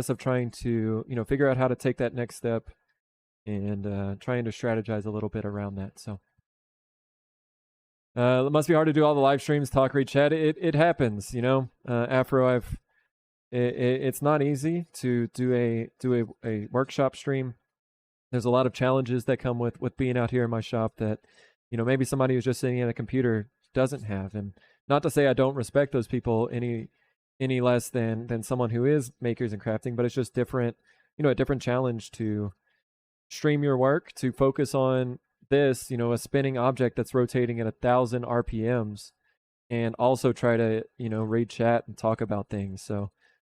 of trying to, figure out how to take that next step and trying to strategize a little bit around that. So it must be hard to do all the live streams, talk, read, chat. It happens, Afro, it's not easy to do a workshop stream. There's a lot of challenges that come with being out here in my shop that, maybe somebody who's just sitting at a computer doesn't have. And not to say I don't respect those people any less than someone who is makers and crafting, but it's just different, a different challenge to stream your work, to focus on this, a spinning object that's rotating at 1,000 RPMs, and also try to, read chat and talk about things. So,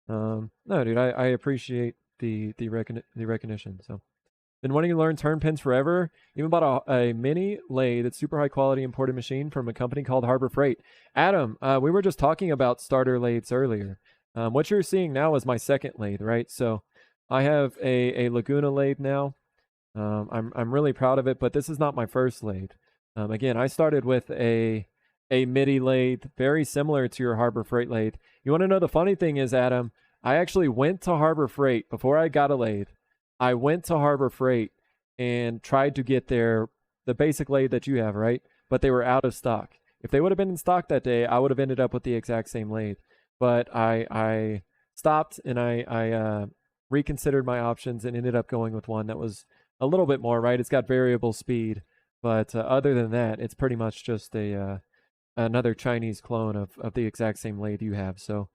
no, dude, I appreciate the recognition. So, been wanting to learn turn pins forever. Even bought a mini lathe, that's super high quality imported machine from a company called Harbor Freight. Adam, we were just talking about starter lathes earlier. What you're seeing now is my second lathe, right? So I have a Laguna lathe now. I'm really proud of it, but this is not my first lathe. Again, I started with a MIDI lathe, very similar to your Harbor Freight lathe. You want to know the funny thing is, Adam, I actually went to Harbor Freight before I got a lathe. I went to Harbor Freight and tried to get the basic lathe that you have, right? But they were out of stock. If they would have been in stock that day, I would have ended up with the exact same lathe. But I stopped and I reconsidered my options and ended up going with one that was a little bit more, right? It's got variable speed, but other than that, it's pretty much just another Chinese clone of the exact same lathe you have. So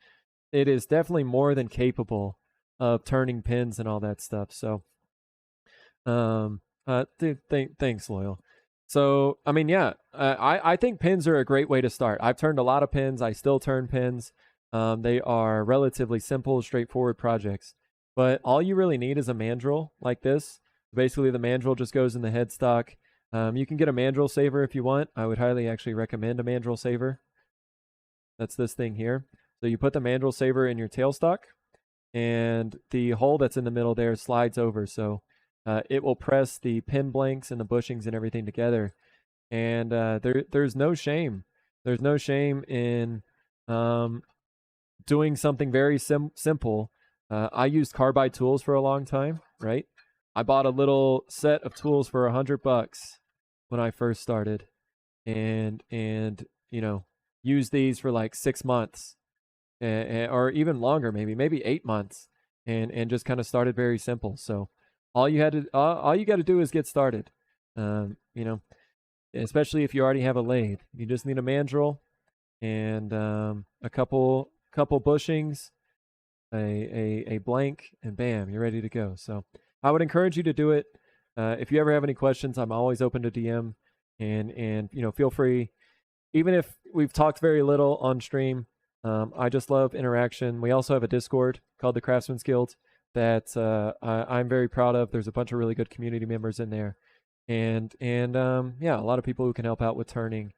it is definitely more than capable of turning pins and all that stuff. So, thanks, Loyal. So, I mean, yeah, I think pins are a great way to start. I've turned a lot of pins. I still turn pins. They are relatively simple, straightforward projects. But all you really need is a mandrel like this. Basically, the mandrel just goes in the headstock. You can get a mandrel saver if you want. I would highly actually recommend a mandrel saver. That's this thing here. So you put the mandrel saver in your tailstock, and the hole that's in the middle there slides over. So it will press the pin blanks and the bushings and everything together. And there's no shame. There's no shame in doing something very simple. I used carbide tools for a long time, right? I bought a little set of tools for $100 when I first started, and used these for like 6 months, or even longer, maybe 8 months, and just kind of started very simple. So all you got to do is get started. Especially if you already have a lathe, you just need a mandrel and a couple bushings, a blank, and bam, you're ready to go. So I would encourage you to do it. If you ever have any questions, I'm always open to DM, and feel free. Even if we've talked very little on stream, I just love interaction. We also have a Discord called the Craftsman's Guild that I'm very proud of. There's a bunch of really good community members in there, and yeah, a lot of people who can help out with turning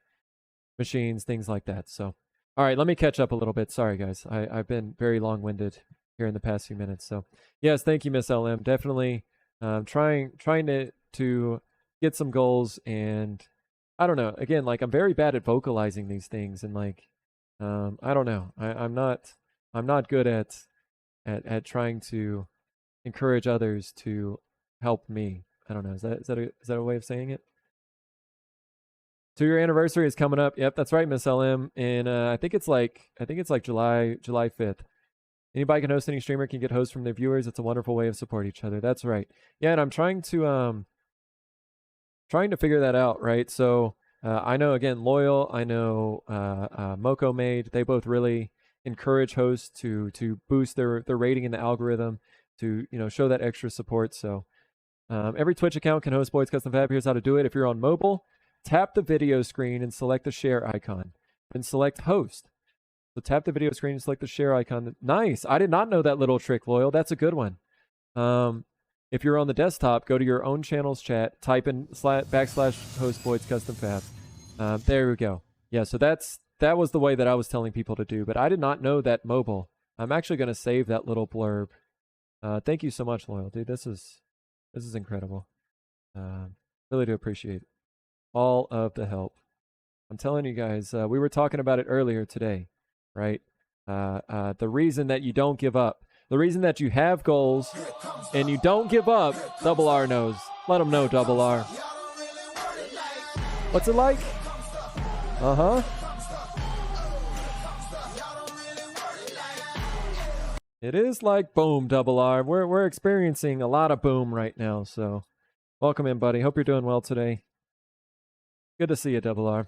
machines, things like that. So, all right, let me catch up a little bit. Sorry, guys, I've been very long-winded here in the past few minutes. So, yes, thank you, Miss LM. Definitely trying to get some goals, and I don't know. Again, like, I'm very bad at vocalizing these things, and like, I don't know. I'm not good at trying to encourage others to help me. I don't know. Is that a way of saying it? 2-year anniversary is coming up. Yep, that's right, Miss LM. And I think it's like July 5th. Anybody can host, any streamer can get hosts from their viewers. It's a wonderful way of supporting each other. That's right. Yeah, and I'm trying to figure that out, right? So I know, again, Loyal, I know Moko Made, they both really encourage hosts to boost their rating in the algorithm, to show that extra support. So every Twitch account can host Boyd's Custom Fab. Here's how to do it. If you're on mobile, tap the video screen and select the share icon, then select host. So tap the video screen and select the share icon. Nice. I did not know that little trick, Loyal. That's a good one. If you're on the desktop, go to your own channel's chat, type in /host Boyd's Custom Fab. There we go. Yeah, so that was the way that I was telling people to do, but I did not know that mobile. I'm actually going to save that little blurb. Thank you so much, Loyal, dude. This is incredible. Really do appreciate all of the help. I'm telling you guys, we were talking about it earlier today, right? The reason that you don't give up. The reason that you have goals and you don't give up, Double R knows. Let them know, Double R. What's it like? Uh-huh. It is like boom, Double R. We're experiencing a lot of boom right now, so welcome in, buddy. Hope you're doing well today. Good to see you, Double R.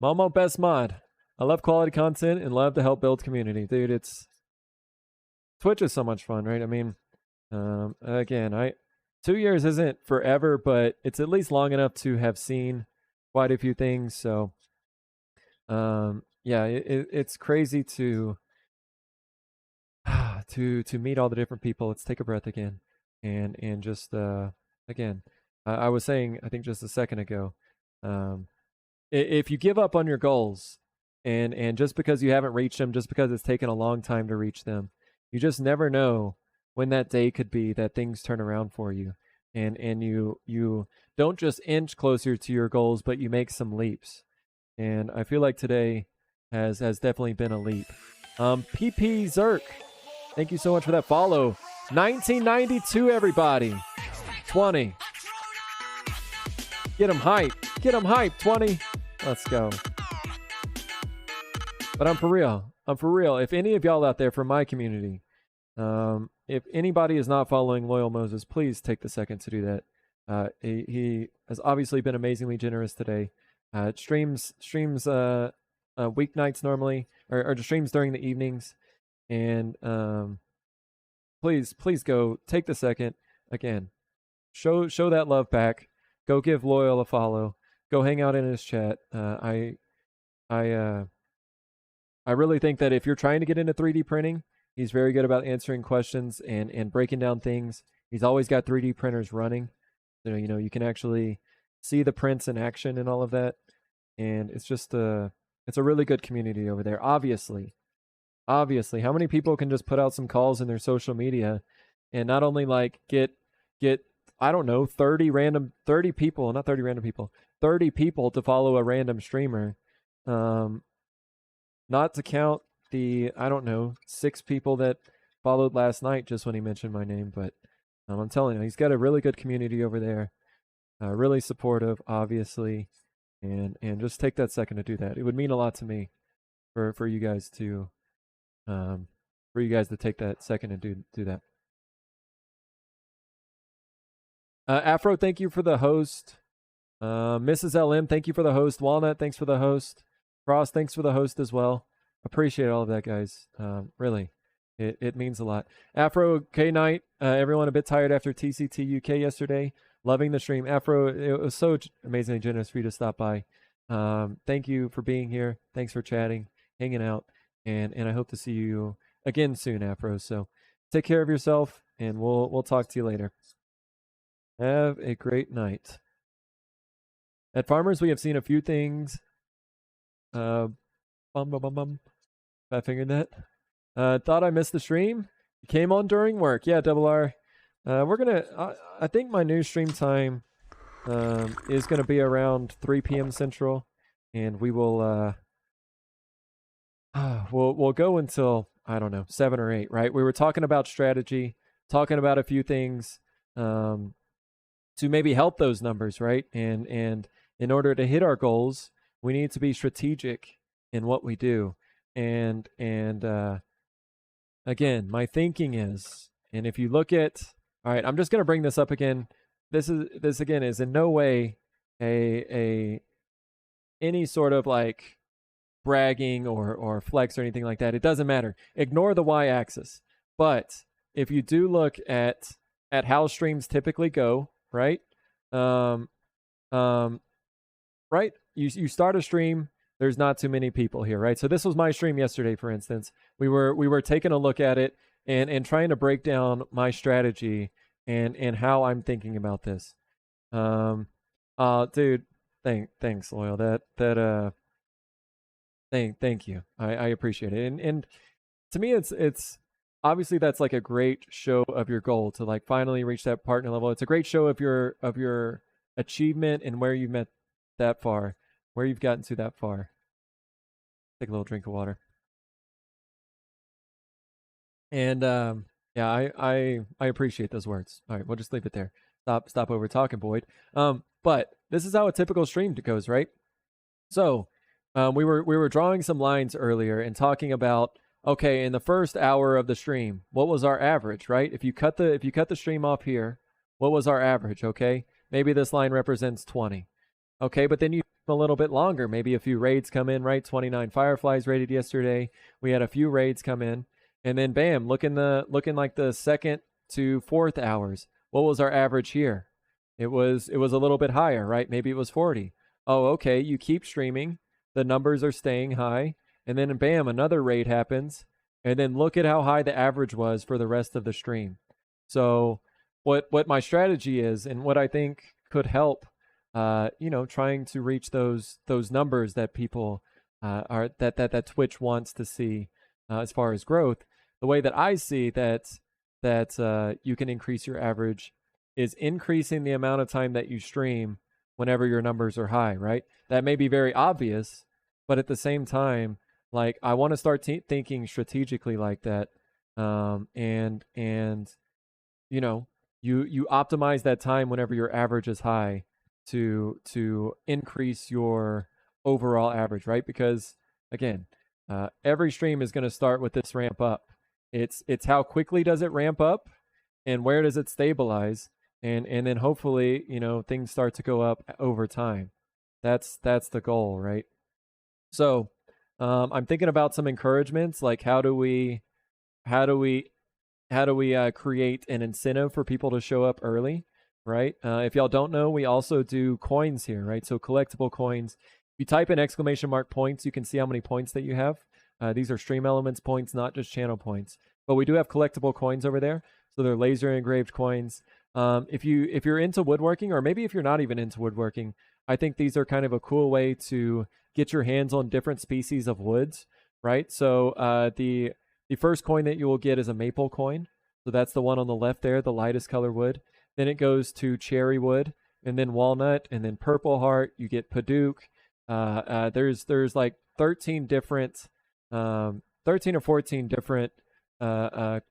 Momo best mod. I love quality content and love to help build community. Dude, Twitch is so much fun, right? I mean, again, 2 years isn't forever, but it's at least long enough to have seen quite a few things. So, yeah, it's crazy to meet all the different people. Let's take a breath again, and just again, I was saying, I think just a second ago, if you give up on your goals, and just because you haven't reached them, just because it's taken a long time to reach them, you just never know when that day could be that things turn around for you, and you don't just inch closer to your goals, but you make some leaps. And I feel like today has definitely been a leap. PP Zerk, thank you so much for that follow. 1992, everybody. 20. Get him hype. Get him hype, 20. Let's go. But I'm for real. I'm for real. If any of y'all out there from my community, if anybody is not following Loyal Moses, please take the second to do that. He has obviously been amazingly generous today. Streams weeknights normally, or streams during the evenings. And please go take the second. Again, show that love back. Go give Loyal a follow. Go hang out in his chat. I really think that if you're trying to get into 3D printing, he's very good about answering questions and breaking down things. He's always got 3D printers running. So, you can actually see the prints in action and all of that. And it's just it's a really good community over there. Obviously, how many people can just put out some calls in their social media and not only like get I don't know, 30 people to follow a random streamer. Not to count the, I don't know, 6 people that followed last night just when he mentioned my name. But I'm telling you, he's got a really good community over there. Really supportive, obviously. And just take that second to do that. It would mean a lot to me for you guys to take that second and do that. Afro, thank you for the host. Mrs. LM, thank you for the host. Walnut, thanks for the host. Cross, thanks for the host as well. Appreciate all of that, guys. Really, it means a lot. Afro, K Night, everyone a bit tired after TCT UK yesterday. Loving the stream. Afro, it was so amazingly generous for you to stop by. Thank you for being here. Thanks for chatting, hanging out, and I hope to see you again soon, Afro. So take care of yourself, and we'll talk to you later. Have a great night. At Farmers, we have seen a few things. I figured that. Thought I missed the stream. Came on during work. Yeah, Double R. We're gonna. I think my new stream time is gonna be around 3 p.m. Central, and we will. We'll go until, I don't know, 7 or 8. Right? We were talking about strategy, talking about a few things to maybe help those numbers, right? And in order to hit our goals, we need to be strategic in what we do. And again, my thinking is, and if you look at, all right, I'm just going to bring this up again. This again is in no way any sort of like bragging or flex or anything like that. It doesn't matter. Ignore the y-axis. But if you do look at how streams typically go, right? Right? You start a stream, there's not too many people here, right? So this was my stream yesterday, for instance. We were taking a look at it and trying to break down my strategy and how I'm thinking about this. Dude, thanks, Loyal. Thank you. I appreciate it. And to me, it's obviously that's like a great show of your goal to like finally reach that partner level. It's a great show of your achievement and where you've met that far, where you've gotten to that far. Take a little drink of water. And yeah, I appreciate those words. All right, we'll just leave it there. Stop over talking, Boyd. But this is how a typical stream goes, right? So, we were drawing some lines earlier and talking about, okay, in the first hour of the stream, what was our average, right? If you cut the stream off here, what was our average? Okay, maybe this line represents 20. Okay, but then you a little bit longer. Maybe a few raids come in, right? 29 Fireflies raided yesterday. We had a few raids come in, and then bam, looking like the second to fourth hours. What was our average here? It was a little bit higher, right? Maybe it was 40. Oh, okay. You keep streaming, the numbers are staying high, and then bam, another raid happens, and then look at how high the average was for the rest of the stream. So, what my strategy is, and what I think could help, trying to reach those numbers that people are that Twitch wants to see as far as growth. The way that I see that you can increase your average is increasing the amount of time that you stream whenever your numbers are high, right? That may be very obvious, but at the same time, like I want to start thinking strategically like that, and you optimize that time whenever your average is high to increase your overall average, right? Because again, every stream is going to start with this ramp up. It's how quickly does it ramp up, and where does it stabilize, and then hopefully things start to go up over time. That's the goal, right? So I'm thinking about some encouragements, like how do we create an incentive for people to show up early, right? If y'all don't know, we also do coins here, right? So collectible coins. If you type in !! points, you can see how many points that you have. These are Stream Elements points, not just channel points. But we do have collectible coins over there. So they're laser engraved coins. If you're into woodworking, or maybe if you're not even into woodworking, I think these are kind of a cool way to get your hands on different species of woods, right? So the first coin that you will get is a maple coin. So that's the one on the left there, the lightest color wood. Then it goes to cherry wood, and then walnut, and then purple heart. You get padauk. There's like 13 or 14 different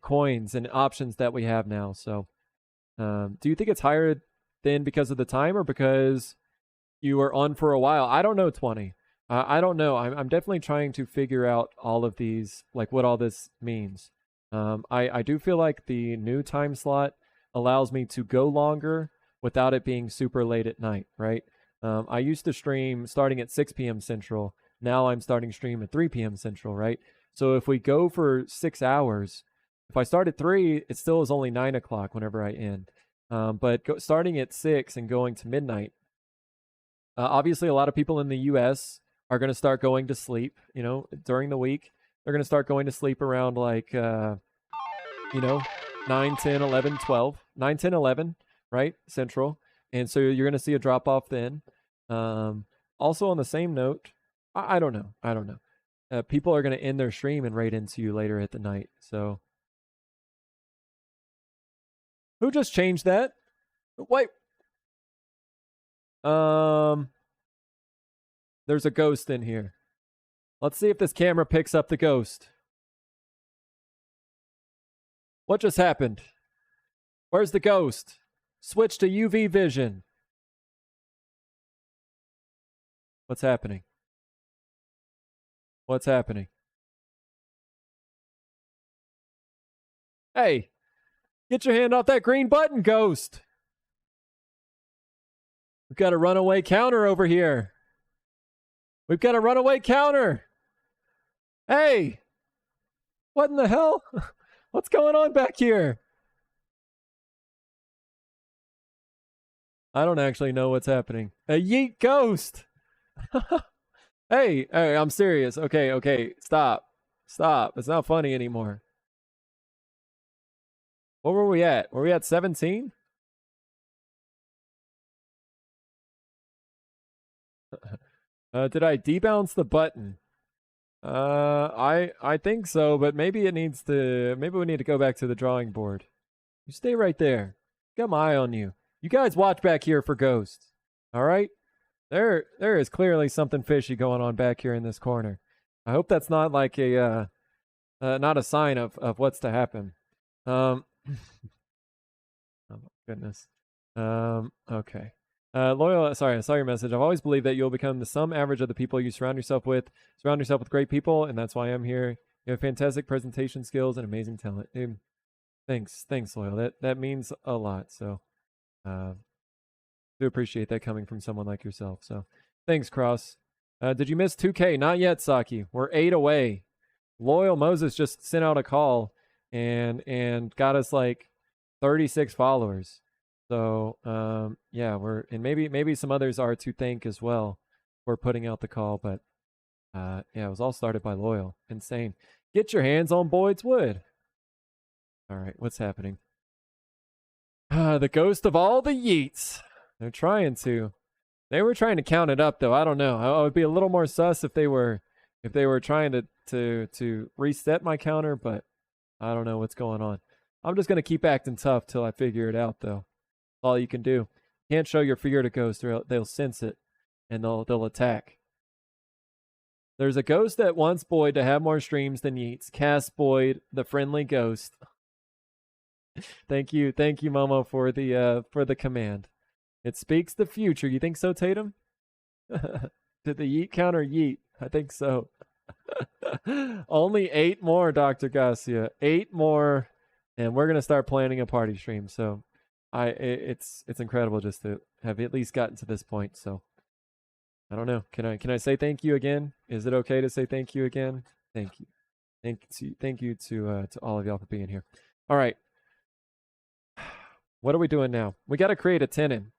coins and options that we have now. So do you think it's higher than because of the time, or because you were on for a while? I don't know, 20. I don't know. I'm definitely trying to figure out all of these, like what all this means. I do feel like the new time slot allows me to go longer without it being super late at night, right? I used to stream starting at 6 p.m. Central. Now I'm starting stream at 3 p.m. Central, right? So if we go for 6 hours, if I start at 3, it still is only 9 o'clock whenever I end. But starting at 6 and going to midnight, obviously a lot of people in the U.S. are going to start going to sleep, during the week. They're going to start going to sleep around like, 9, 10, 11, 12. 9, 10, 11, right? Central. And so you're going to see a drop off then. Also on the same note, I don't know. People are going to end their stream and raid into you later at the night. So who just changed that? Wait. There's a ghost in here. Let's see if this camera picks up the ghost. What just happened? Where's the ghost? Switch to UV vision. What's happening? What's happening? Hey, get your hand off that green button, ghost. We've got a runaway counter over here. We've got a runaway counter. Hey, what in the hell? What's going on back here? I don't actually know what's happening. A yeet ghost. Hey, I'm serious. Okay, stop. It's not funny anymore. What were we at? Were we at 17? Did I debounce the button? I think so, but maybe we need to go back to the drawing board. You stay right there. Got my eye on you. You guys watch back here for ghosts. All right? There is clearly something fishy going on back here in this corner. I hope that's not like a not a sign of what's to happen. Oh my goodness. Okay. Loyal, sorry, I saw your message. I've always believed that you'll become the sum average of the people you surround yourself with. Surround yourself with great people, and that's why I'm here. You have fantastic presentation skills and amazing talent. Dude, thanks, Loyal. That means a lot. So, do appreciate that coming from someone like yourself. So, thanks, Cross. Did you miss 2K? Not yet, Saki. We're 8 away. Loyal Moses just sent out a call and got us like 36 followers. So yeah, we're and maybe some others are to thank as well for putting out the call, but yeah, it was all started by Loyal. Insane. Get your hands on Boyd's Wood. All right, what's happening? The ghost of all the Yeats. They're trying to. They were trying to count it up though. I don't know. I would be a little more sus if they were trying to reset my counter, but I don't know what's going on. I'm just gonna keep acting tough till I figure it out though. All you can do. Can't show your fear to ghosts, or they'll sense it and they'll attack. There's a ghost that wants Boyd to have more streams than Yeats. Cast Boyd, the friendly ghost. Thank you, Momo, for the command. It speaks the future. You think so, Tatum? Did the Yeet counter yeet? I think so. Only 8 more, Dr. Garcia. 8 more, and we're gonna start planning a party stream. So it's incredible just to have at least gotten to this point. So I don't know. Can I say thank you again? Is it okay to say thank you again? Thank you. Thank you to all of y'all for being here. All right. What are we doing now? We got to create a tenon.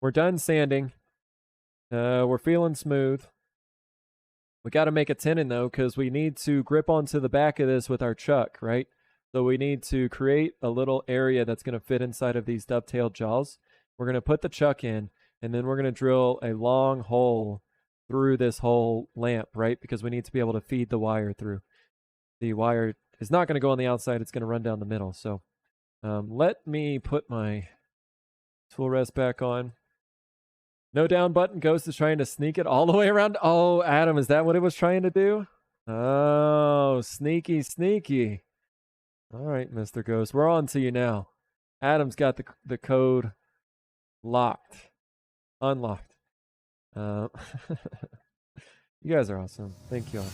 We're done sanding. We're feeling smooth. We got to make a tenon though, because we need to grip onto the back of this with our chuck, right? So we need to create a little area that's going to fit inside of these dovetailed jaws. We're going to put the chuck in, and then we're going to drill a long hole through this whole lamp, right? Because we need to be able to feed the wire through. The wire is not going to go on the outside. It's going to run down the middle. So let me put my tool rest back on. No down button. Ghost is trying to sneak it all the way around. Oh, Adam, is that what it was trying to do? Oh, sneaky. All right, Mr. Ghost. We're on to you now. Adam's got the code locked. Unlocked. You guys are awesome. Thank you all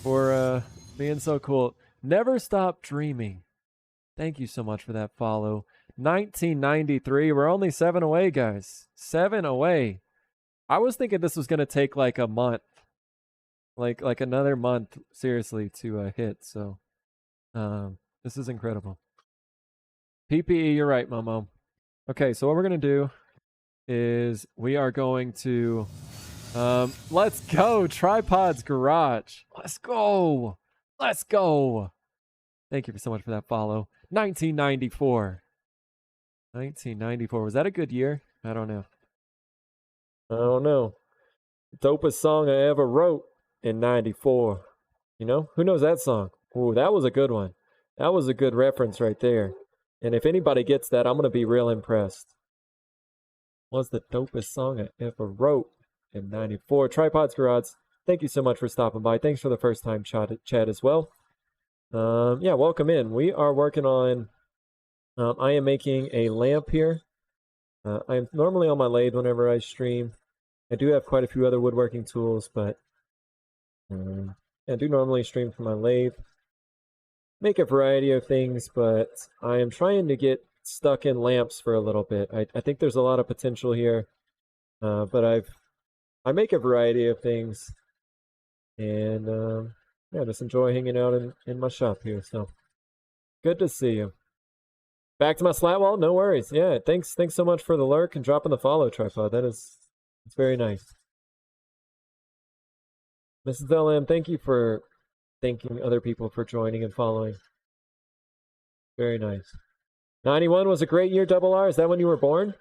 for being so cool. Never stop dreaming. Thank you so much for that follow. 1993. We're only 7 away, guys. 7 away. I was thinking this was going to take like a month. Like another month, seriously, to hit. So this is incredible. PPE, you're right, Momo. Okay, so what we're going to do is we are going to let's go, Tripod's Garage. Let's go. Thank you so much for that follow. 1994. 1994. Was that a good year? I don't know. Dopest song I ever wrote in 94. You know? Who knows that song? Ooh, that was a good one. That was a good reference right there. And if anybody gets that, I'm going to be real impressed. Was the dopest song I ever wrote in 94. Tripod's Garage, thank you so much for stopping by. Thanks for the first time chat as well. Yeah, welcome in. We are working on, I am making a lamp here. I'm normally on my lathe whenever I stream. I do have quite a few other woodworking tools, but I do normally stream from my lathe. Make a variety of things, but I am trying to get stuck in lamps for a little bit. I think there's a lot of potential here, but I make a variety of things, and yeah, just enjoy hanging out in my shop here. So good to see you. Back to my slat wall, no worries. Yeah, thanks so much for the lurk and dropping the follow, Tripod. It's very nice. Mrs. LM, thank you for thanking other people for joining and following. Very nice. 91 was a great year, Double R. Is that when you were born?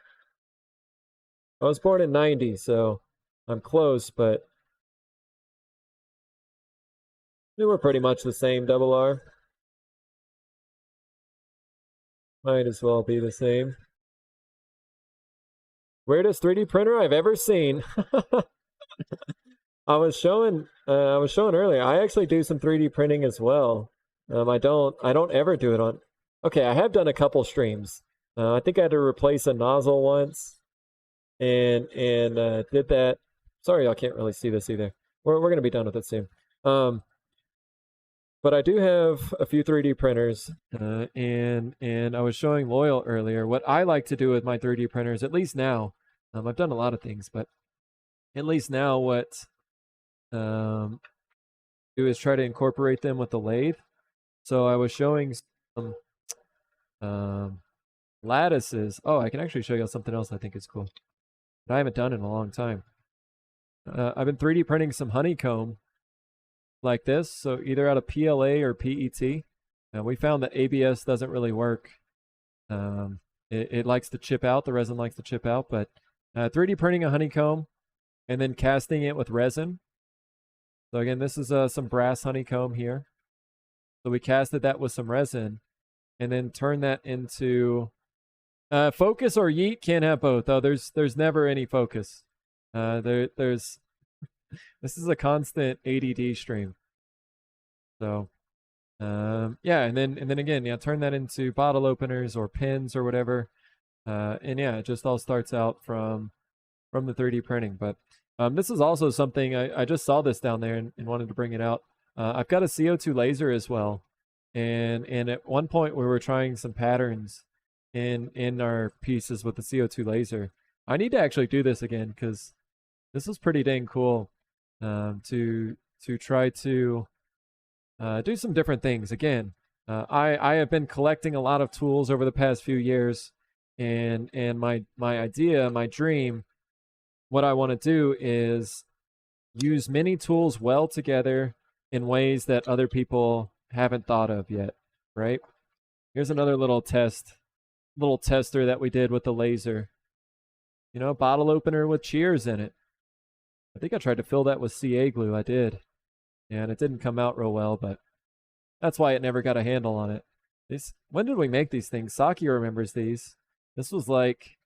I was born in 90, so I'm close, but we were pretty much the same, Double R. Might as well be the same. Weirdest 3D printer I've ever seen. I was showing earlier. I actually do some 3D printing as well. I don't ever do it on. Okay, I have done a couple streams. I think I had to replace a nozzle once, and did that. Sorry, I can't really see this either. We're gonna be done with it soon. Um, but I do have a few 3D printers, and I was showing Loyal earlier what I like to do with my 3D printers. At least now, I've done a lot of things, but at least now what um do is try to incorporate them with the lathe. So I was showing some um, lattices. Oh, I can actually show you something else I think is cool that I haven't done in a long time. I've been 3D printing some honeycomb like this, so either out of PLA or PET. And we found that ABS doesn't really work. It likes to chip out, the resin likes to chip out, but 3D printing a honeycomb and then casting it with resin. So again, this is some brass honeycomb here. So we casted that with some resin and then turned that into focus or yeet. Can't have both. Oh, there's never any focus. There's this is a constant ADD stream. So yeah, and then again, yeah, turn that into bottle openers or pins or whatever. And yeah, it just all starts out from the 3D printing. But this is also something I just saw this down there and wanted to bring it out. I've got a CO2 laser as well, and at one point we were trying some patterns in our pieces with the CO2 laser. I need to actually do this again because this is pretty dang cool. To try to do some different things again. I have been collecting a lot of tools over the past few years, and my idea, my dream, what I want to do is use many tools well together in ways that other people haven't thought of yet, right? Here's another little tester that we did with the laser. You know, bottle opener with cheers in it. I think I tried to fill that with CA glue. I did. And it didn't come out real well, but that's why it never got a handle on it. When did we make these things? Saki remembers these. This was like,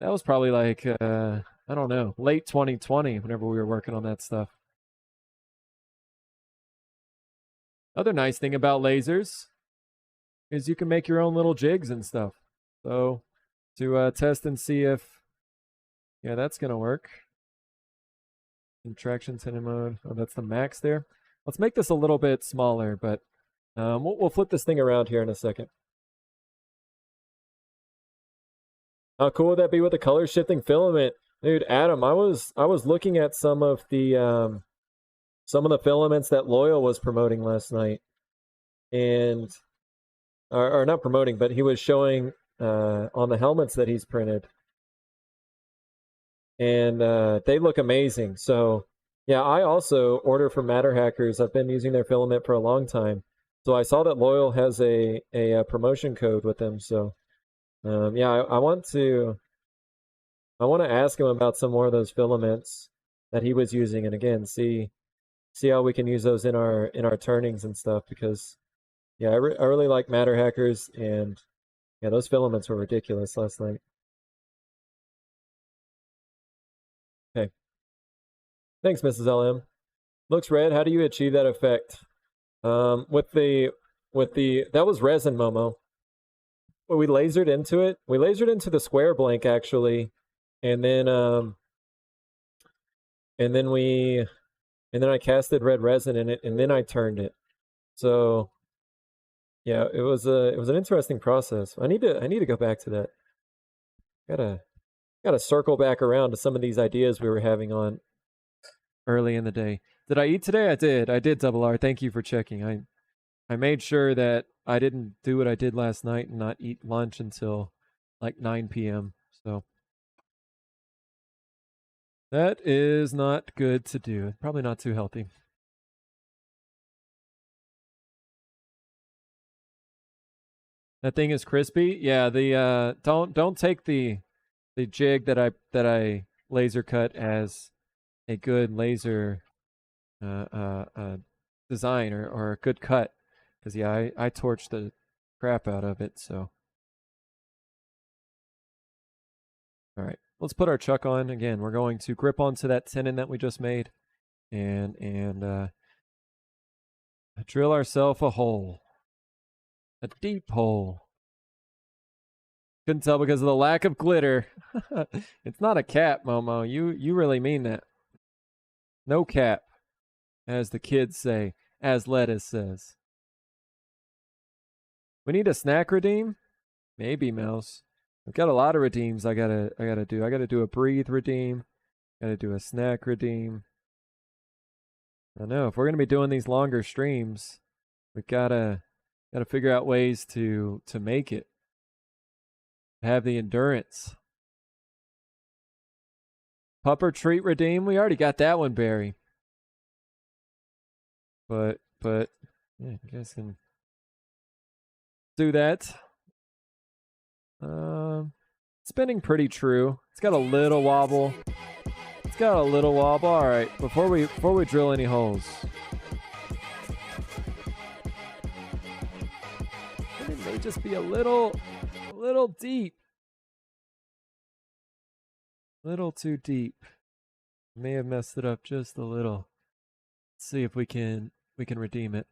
that was probably like, I don't know, late 2020 whenever we were working on that stuff. Other nice thing about lasers is you can make your own little jigs and stuff. So to test and see if, yeah, that's going to work. Contraction tendon mode. Oh, that's the max there. Let's make this a little bit smaller, but we'll flip this thing around here in a second. How cool would that be with a color shifting filament? Dude, Adam, I was looking at some of the filaments that Loyal was promoting last night. And or not promoting, but he was showing on the helmets that he's printed. And they look amazing. So yeah, I also order from Matter Hackers. I've been using their filament for a long time. So I saw that Loyal has a promotion code with them. So yeah, I want to ask him about some more of those filaments that he was using, and again, see how we can use those in our turnings and stuff. Because yeah, I really like Matter Hackers, and yeah, those filaments were ridiculous last night. Okay, thanks, Mrs. LM. Looks red. How do you achieve that effect? With the that was resin, Momo. We lasered into it. We lasered into the square blank actually, and then I casted red resin in it, and then I turned it. So yeah, it was an interesting process. I need to go back to that. Gotta circle back around to some of these ideas we were having on early in the day. Did I eat today? I did. I did, Double R. Thank you for checking. I made sure that I didn't do what I did last night and not eat lunch until like 9 p.m. So that is not good to do. Probably not too healthy. That thing is crispy. Yeah, the don't take the jig that I laser cut as a good laser design or a good cut, because yeah, I torched the crap out of it. So all right, let's put our chuck on again. We're going to grip onto that tenon that we just made, and drill ourselves a hole, a deep hole. Couldn't tell because of the lack of glitter. It's not a cap, Momo. You really mean that? No cap, as the kids say, as Lettuce says. We need a snack redeem? Maybe, Mouse. I've got a lot of redeems I gotta do. I gotta do a breathe redeem. Gotta do a snack redeem. I know, if we're gonna be doing these longer streams, we've gotta figure out ways to make it. Have the endurance. Pupper treat redeem. We already got that one, Barry. But yeah, you guys can do that. Spinning pretty true. It's got a little wobble. It's got a little wobble. All right, before we drill any holes. And it may just be a little deep. Little too deep. May have messed it up just a little. Let's see if we can redeem it.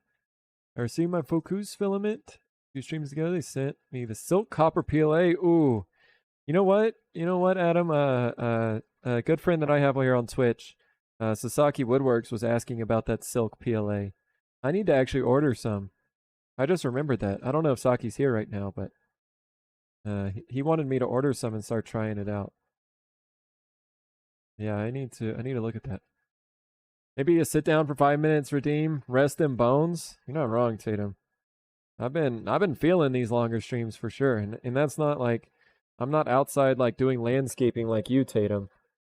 I received my Focus filament. 2 streams ago, they sent me the Silk Copper PLA. Ooh. You know what, Adam? A good friend that I have here on Twitch, Sasaki Woodworks, was asking about that Silk PLA. I need to actually order some. I just remembered that. I don't know if Saki's here right now, but he wanted me to order some and start trying it out. Yeah, I need to look at that. Maybe a sit down for 5 minutes, redeem, rest them bones. You're not wrong, Tatum. I've been feeling these longer streams for sure, and that's not like I'm not outside like doing landscaping like you, Tatum,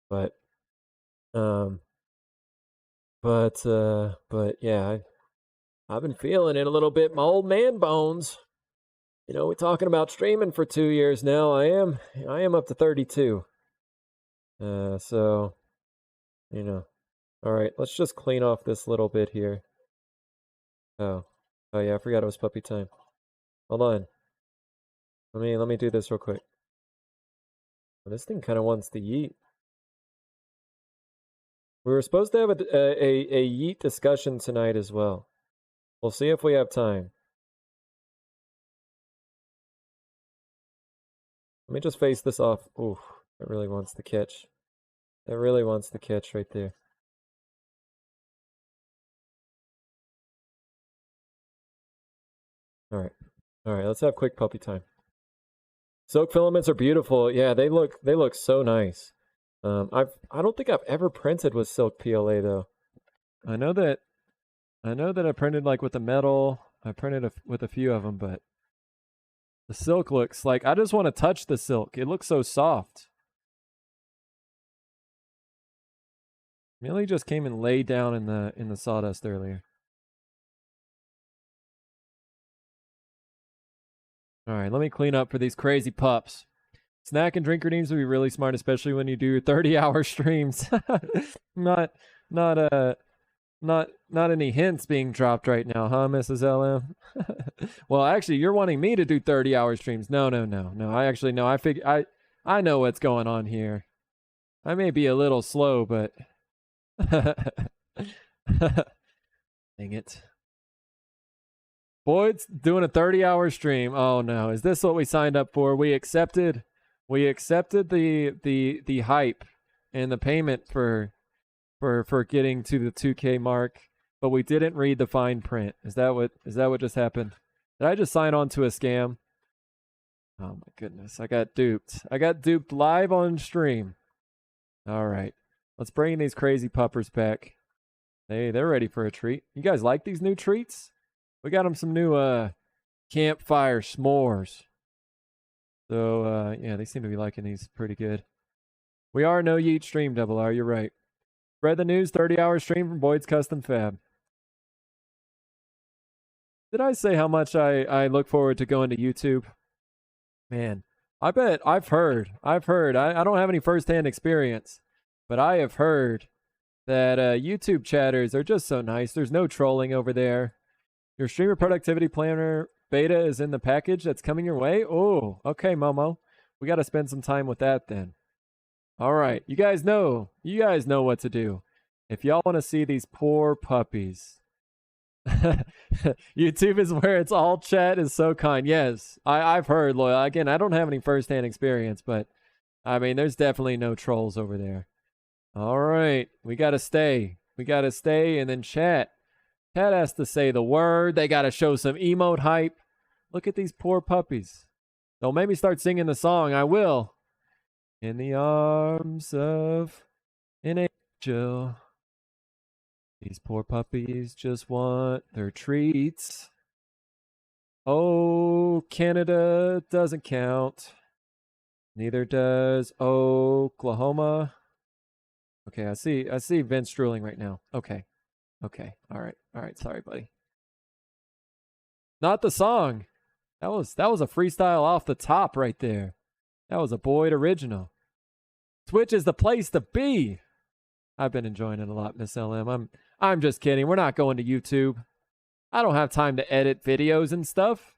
but yeah, I've been feeling it a little bit. My old man bones. You know, we're talking about streaming for 2 years now. I am up to 32. So, you know, all right. Let's just clean off this little bit here. Oh yeah, I forgot it was puppy time. Hold on. Let me do this real quick. This thing kind of wants to yeet. We were supposed to have a yeet discussion tonight as well. We'll see if we have time. Let me just face this off. Ooh, it really wants to catch. It really wants to catch right there. All right, let's have quick puppy time. Silk filaments are beautiful. Yeah, they look so nice. I don't think I've ever printed with silk PLA though. I know that I printed like with the metal. I printed with a few of them, but the silk looks like I just want to touch the silk. It looks so soft. Millie just came and laid down in the sawdust earlier. All right, let me clean up for these crazy pups. Snack and drink redeems would be really smart, especially when you do 30-hour streams. Not any hints being dropped right now, huh, Mrs. LM? Well, actually, you're wanting me to do 30-hour streams. No. I actually know. I know what's going on here. I may be a little slow, but dang it. Boyd's doing a 30-hour stream. Oh no, is this what we signed up for? We accepted the hype and the payment for getting to the 2K mark, but we didn't read the fine print. Is that what just happened? Did I just sign on to a scam? Oh my goodness, I got duped. I got duped live on stream. All right, let's bring these crazy puppers back. They're ready for a treat. You guys like these new treats? We got them some new campfire s'mores. So yeah, they seem to be liking these pretty good. We are no yeet stream, Double R. You're right. Spread the news. 30-hour stream from Boyd's Custom Fab. Did I say how much I look forward to going to YouTube? Man, I bet I've heard. I don't have any firsthand experience, but I have heard that YouTube chatters are just so nice. There's no trolling over there. Your streamer productivity planner beta is in the package that's coming your way. Oh, okay, Momo. We got to spend some time with that then. All right, you guys know what to do. If y'all want to see these poor puppies, YouTube is where it's all chat is so kind. Yes, I've heard, Loyal. Again, I don't have any firsthand experience, but I mean, there's definitely no trolls over there. All right, we gotta stay. We gotta stay, and then chat. Chat has to say the word. They gotta show some emote hype. Look at these poor puppies. They'll maybe start singing the song. I will. In the arms of an angel. These poor puppies just want their treats. Oh, Canada doesn't count. Neither does Oklahoma. Okay, I see Vince drooling right now. Okay. All right. Sorry, buddy. Not the song. That was a freestyle off the top right there. That was a Boyd original. Twitch is the place to be. I've been enjoying it a lot, Miss LM. I'm just kidding. We're not going to YouTube. I don't have time to edit videos and stuff.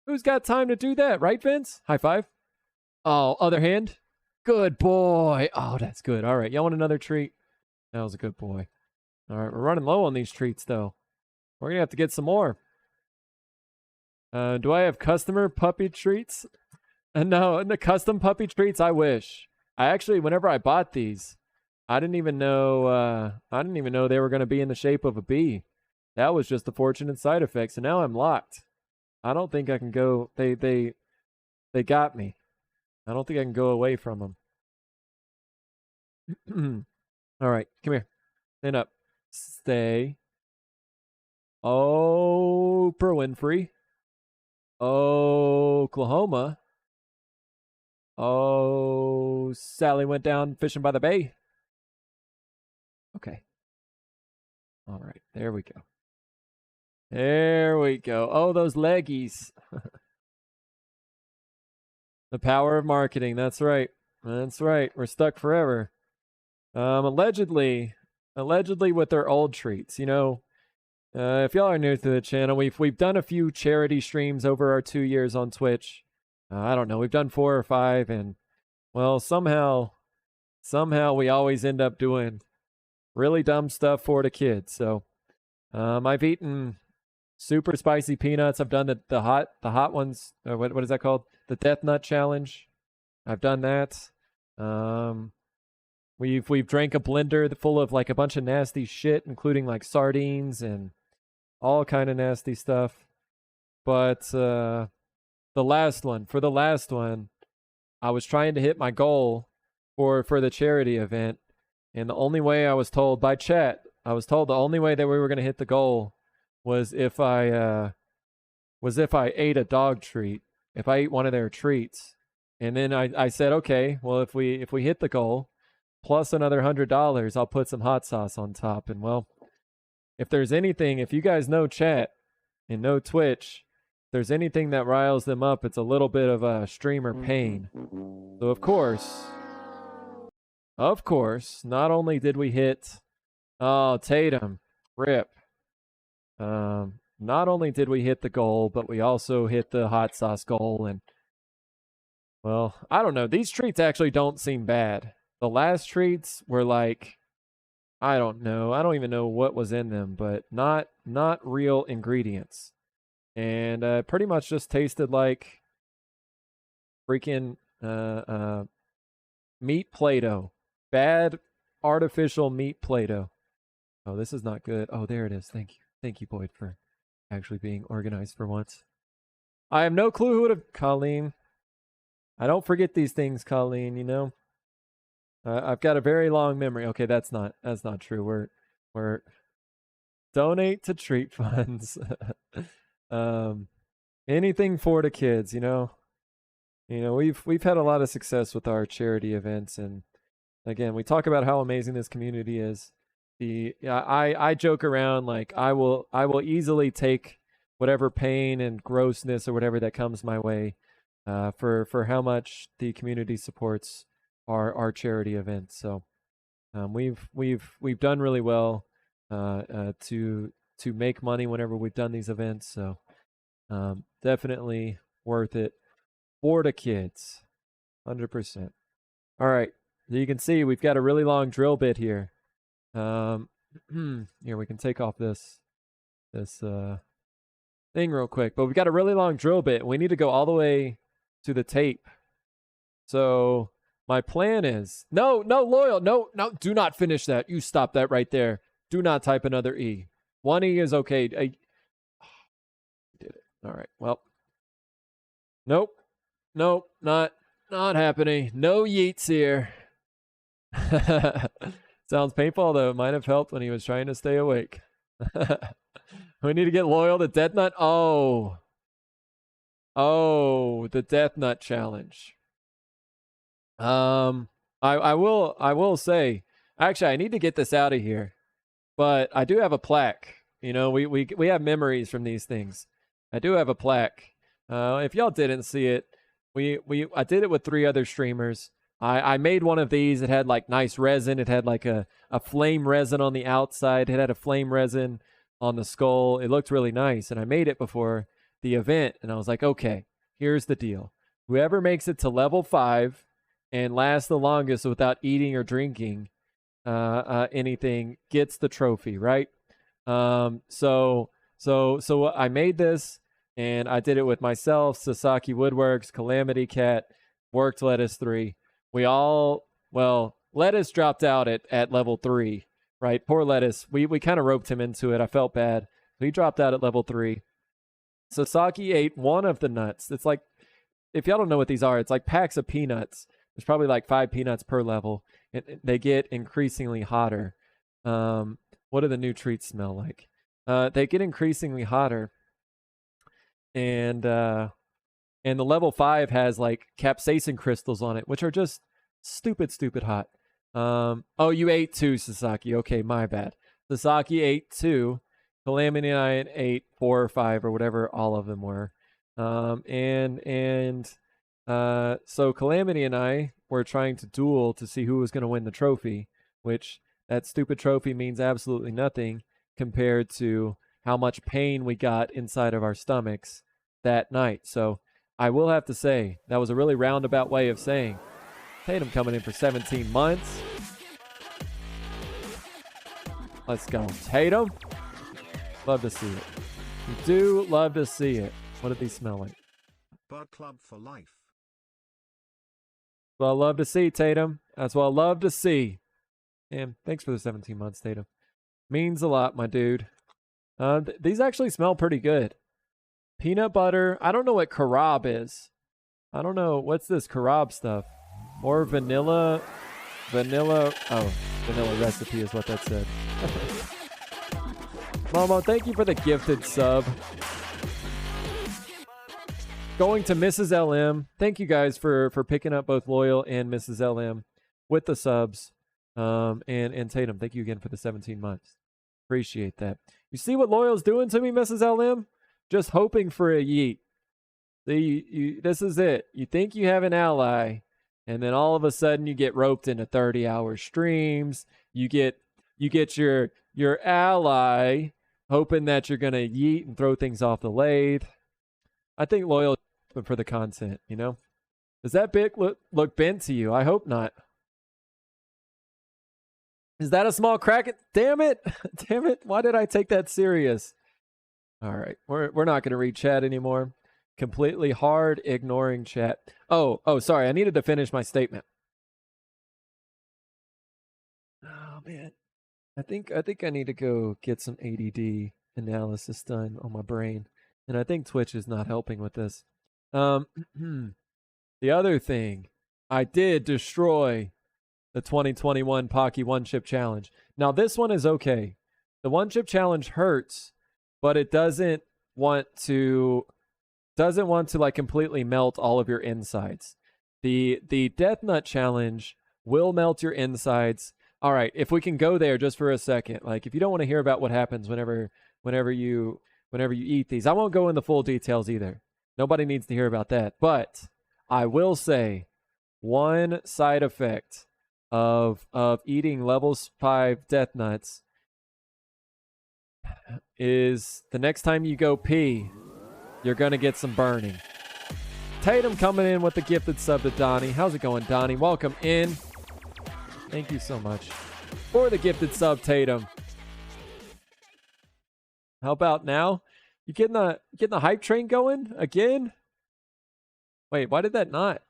Who's got time to do that, right, Vince? High five. Oh, other hand. Good boy. Oh, that's good. All right. Y'all want another treat? That was a good boy. All right. We're running low on these treats, though. We're going to have to get some more. Do I have customer puppy treats? No, the custom puppy treats, I wish. I actually, whenever I bought these, I didn't even know they were going to be in the shape of a bee. That was just the fortunate side effects, and now I'm locked. I don't think I can go. They got me. I don't think I can go away from them. All right, come here. Stand up. Stay. Oprah Winfrey. Oklahoma. Oh, Sally went down fishing by the bay. Okay. All right, there we go. There we go. Oh, those leggies. The power of marketing. That's right. That's right. We're stuck forever. Allegedly with their old treats. You know, if y'all are new to the channel, we've done a few charity streams over our 2 years on Twitch. I don't know. We've done 4 or 5, and well, somehow we always end up doing really dumb stuff for the kids. So, I've eaten super spicy peanuts. I've done the hot ones. What is that called? The Death Nut Challenge. I've done that. We've drank a blender full of like a bunch of nasty shit, including like sardines and all kind of nasty stuff. But for the last one, I was trying to hit my goal for the charity event, and the only way I was told by chat, the only way that we were going to hit the goal was if I ate a dog treat, if I ate one of their treats. And then I said, okay, well, if we hit the goal plus another $100, I'll put some hot sauce on top. And well, if there's anything, if you guys know chat and know Twitch, if there's anything that riles them up, it's a little bit of a streamer pain. So of course, not only did we hit, oh, Tatum, rip. Not only did we hit the goal, but we also hit the hot sauce goal. And well, I don't know. These treats actually don't seem bad. The last treats were like, I don't know. I don't even know what was in them, but not real ingredients. And pretty much just tasted like freaking meat Play-Doh. Bad artificial meat Play-Doh. Oh, this is not good. Oh, there it is. Thank you. Thank you, Boyd, for actually being organized for once. I have no clue who would have... Colleen. I don't forget these things, Colleen, you know? I've got a very long memory. Okay, that's not true. We're donate to treat funds. Anything for the kids, you know? You know, we've had a lot of success with our charity events, and again, we talk about how amazing this community is. I joke around like I will easily take whatever pain and grossness or whatever that comes my way for how much the community supports our charity events. So we've done really well to make money whenever we've done these events. So definitely worth it for the kids, 100%. All right. So you can see we've got a really long drill bit here. Here, we can take off this thing real quick. But we've got a really long drill bit. We need to go all the way to the tape. So my plan is... No, Loyal. No, do not finish that. You stop that right there. Do not type another E. One E is okay. Did it. All right, well. Nope, not happening. No yeets here. Sounds painful, although it might have helped when he was trying to stay awake. We need to get Loyal to Death Nut. Oh, the Death Nut challenge. I will say, actually, I need to get this out of here, but I do have a plaque. You know, we have memories from these things. I do have a plaque. If y'all didn't see it, I did it with 3 other streamers. I made one of these. It had like nice resin. It had like a flame resin on the outside. It had a flame resin on the skull. It looked really nice. And I made it before the event. And I was like, okay, here's the deal. Whoever makes it to level 5 and lasts the longest without eating or drinking anything gets the trophy, right? So I made this. And I did it with myself, Sasaki Woodworks, Calamity Cat, Worked Lettuce 3. Lettuce dropped out at level 3, right? Poor Lettuce. We kind of roped him into it. I felt bad. So he dropped out at level 3. Sasaki ate one of the nuts. It's like, if y'all don't know what these are, it's like packs of peanuts. There's probably like 5 peanuts per level. They get increasingly hotter. What do the new treats smell like? They get increasingly hotter. And the level 5 has like capsaicin crystals on it, which are just stupid hot. Oh, you ate 2, Sasaki. Okay, my bad. Sasaki ate 2. Calamity and I ate 4 or 5 or whatever all of them were. So Calamity and I were trying to duel to see who was going to win the trophy, which that stupid trophy means absolutely nothing compared to how much pain we got inside of our stomachs that night. So I will have to say that was a really roundabout way of saying Tatum coming in for 17 months. Let's go, Tatum. Love to see it. You do love to see it. What did these smell like? Bud Club for life. Well, I love to see, Tatum. That's what I love to see. And thanks for the 17 months, Tatum. Means a lot, my dude. These actually smell pretty good. Peanut butter. I don't know what carob is. I don't know. What's this carob stuff? More vanilla. Vanilla recipe is what that said. Momo, thank you for the gifted sub. Going to Mrs. LM. Thank you guys for picking up both Loyal and Mrs. LM with the subs. And Tatum, thank you again for the 17 months. Appreciate that. You see what Loyal's doing to me, Mrs. LM? Just hoping for a yeet. This is it. You think you have an ally, and then all of a sudden you get roped into 30-hour streams. You get your ally hoping that you're gonna yeet and throw things off the lathe. I think Loyal for the content, you know? Does that bit look bent to you? I hope not. Is that a small crack? Damn it. Damn it. Why did I take that serious? All right. We're not going to read chat anymore. Completely hard ignoring chat. Oh, sorry. I needed to finish my statement. Oh, man. I think I need to go get some ADD analysis done on my brain. And I think Twitch is not helping with this. The other thing, I did destroy the 2021 Pocky One Chip Challenge. Now this one is okay. The One Chip Challenge hurts, but it doesn't want to like completely melt all of your insides. The Death Nut Challenge will melt your insides. All right, if we can go there just for a second. Like if you don't want to hear about what happens whenever you eat these, I won't go into full details either. Nobody needs to hear about that. But I will say one side effect of eating level 5 Death Nuts is the next time you go pee, you're going to get some burning. Tatum coming in with the gifted sub to Donnie. How's it going, Donnie? Welcome in. Thank you so much for the gifted sub, Tatum. How about now? You getting the hype train going again? Wait, why did that not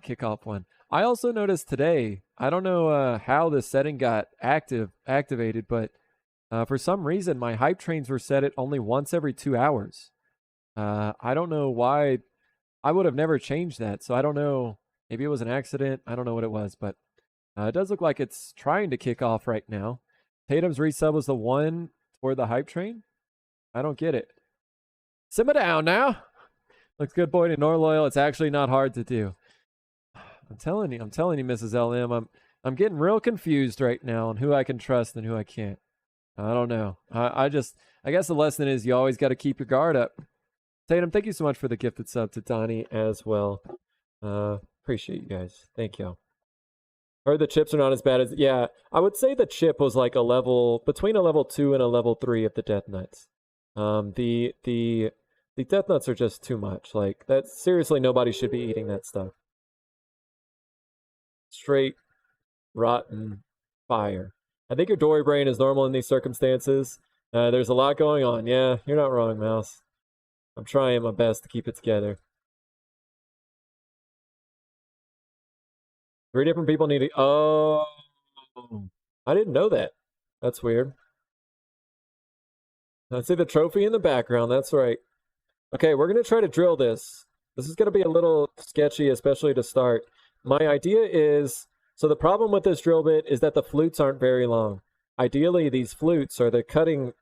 kick off one? I also noticed today, I don't know how this setting got activated, but for some reason my hype trains were set at only once every 2 hours. I don't know why. I would have never changed that, so I don't know. Maybe it was an accident. I don't know what it was, but it does look like it's trying to kick off right now. Tatum's resub was the one for the hype train. I don't get it. Simmer down now. Looks good, boy, to Norloyal. It's actually not hard to do. I'm telling you, Mrs. LM. I'm getting real confused right now on who I can trust and who I can't. I don't know. I guess the lesson is you always got to keep your guard up. Tatum, thank you so much for the gifted sub to Donnie as well. Appreciate you guys. Thank you. Heard the chips are not as bad as, yeah, I would say the chip was like between a level 2 and a level 3 of the Death Nuts. The Death Nuts are just too much. Like, that, seriously, nobody should be eating that stuff. Straight rotten fire. I think your Dory brain is normal in these circumstances. There's a lot going on. Yeah, you're not wrong, Mouse. I'm trying my best to keep it together. 3 different people need to... Oh, I didn't know that. That's weird. I see the trophy in the background. That's right. Okay, we're going to try to drill this. This is going to be a little sketchy, especially to start. My idea is... So the problem with this drill bit is that the flutes aren't very long. Ideally, these flutes, or the cutting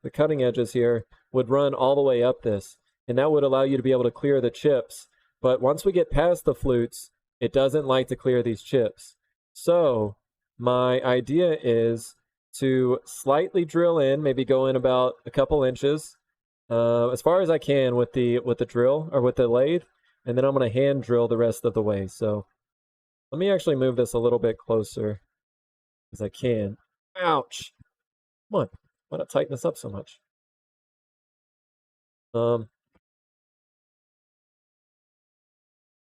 edges here, would run all the way up this. And that would allow you to be able to clear the chips. But once we get past the flutes, it doesn't like to clear these chips. So my idea is to slightly drill in, maybe go in about a couple inches, as far as I can with the drill, or with the lathe, and then I'm going to hand drill the rest of the way. So let me actually move this a little bit closer as I can. Ouch! Come on, why not tighten this up so much?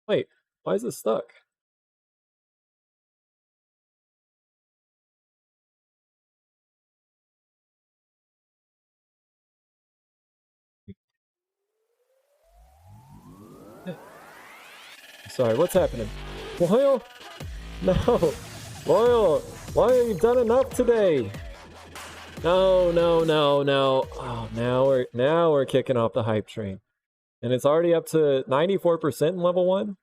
Wait, why is this stuck? Sorry, what's happening? Loyal? No! Loyal! Why have you done enough today? No. Oh, now we're kicking off the hype train. And it's already up to 94% in level 1?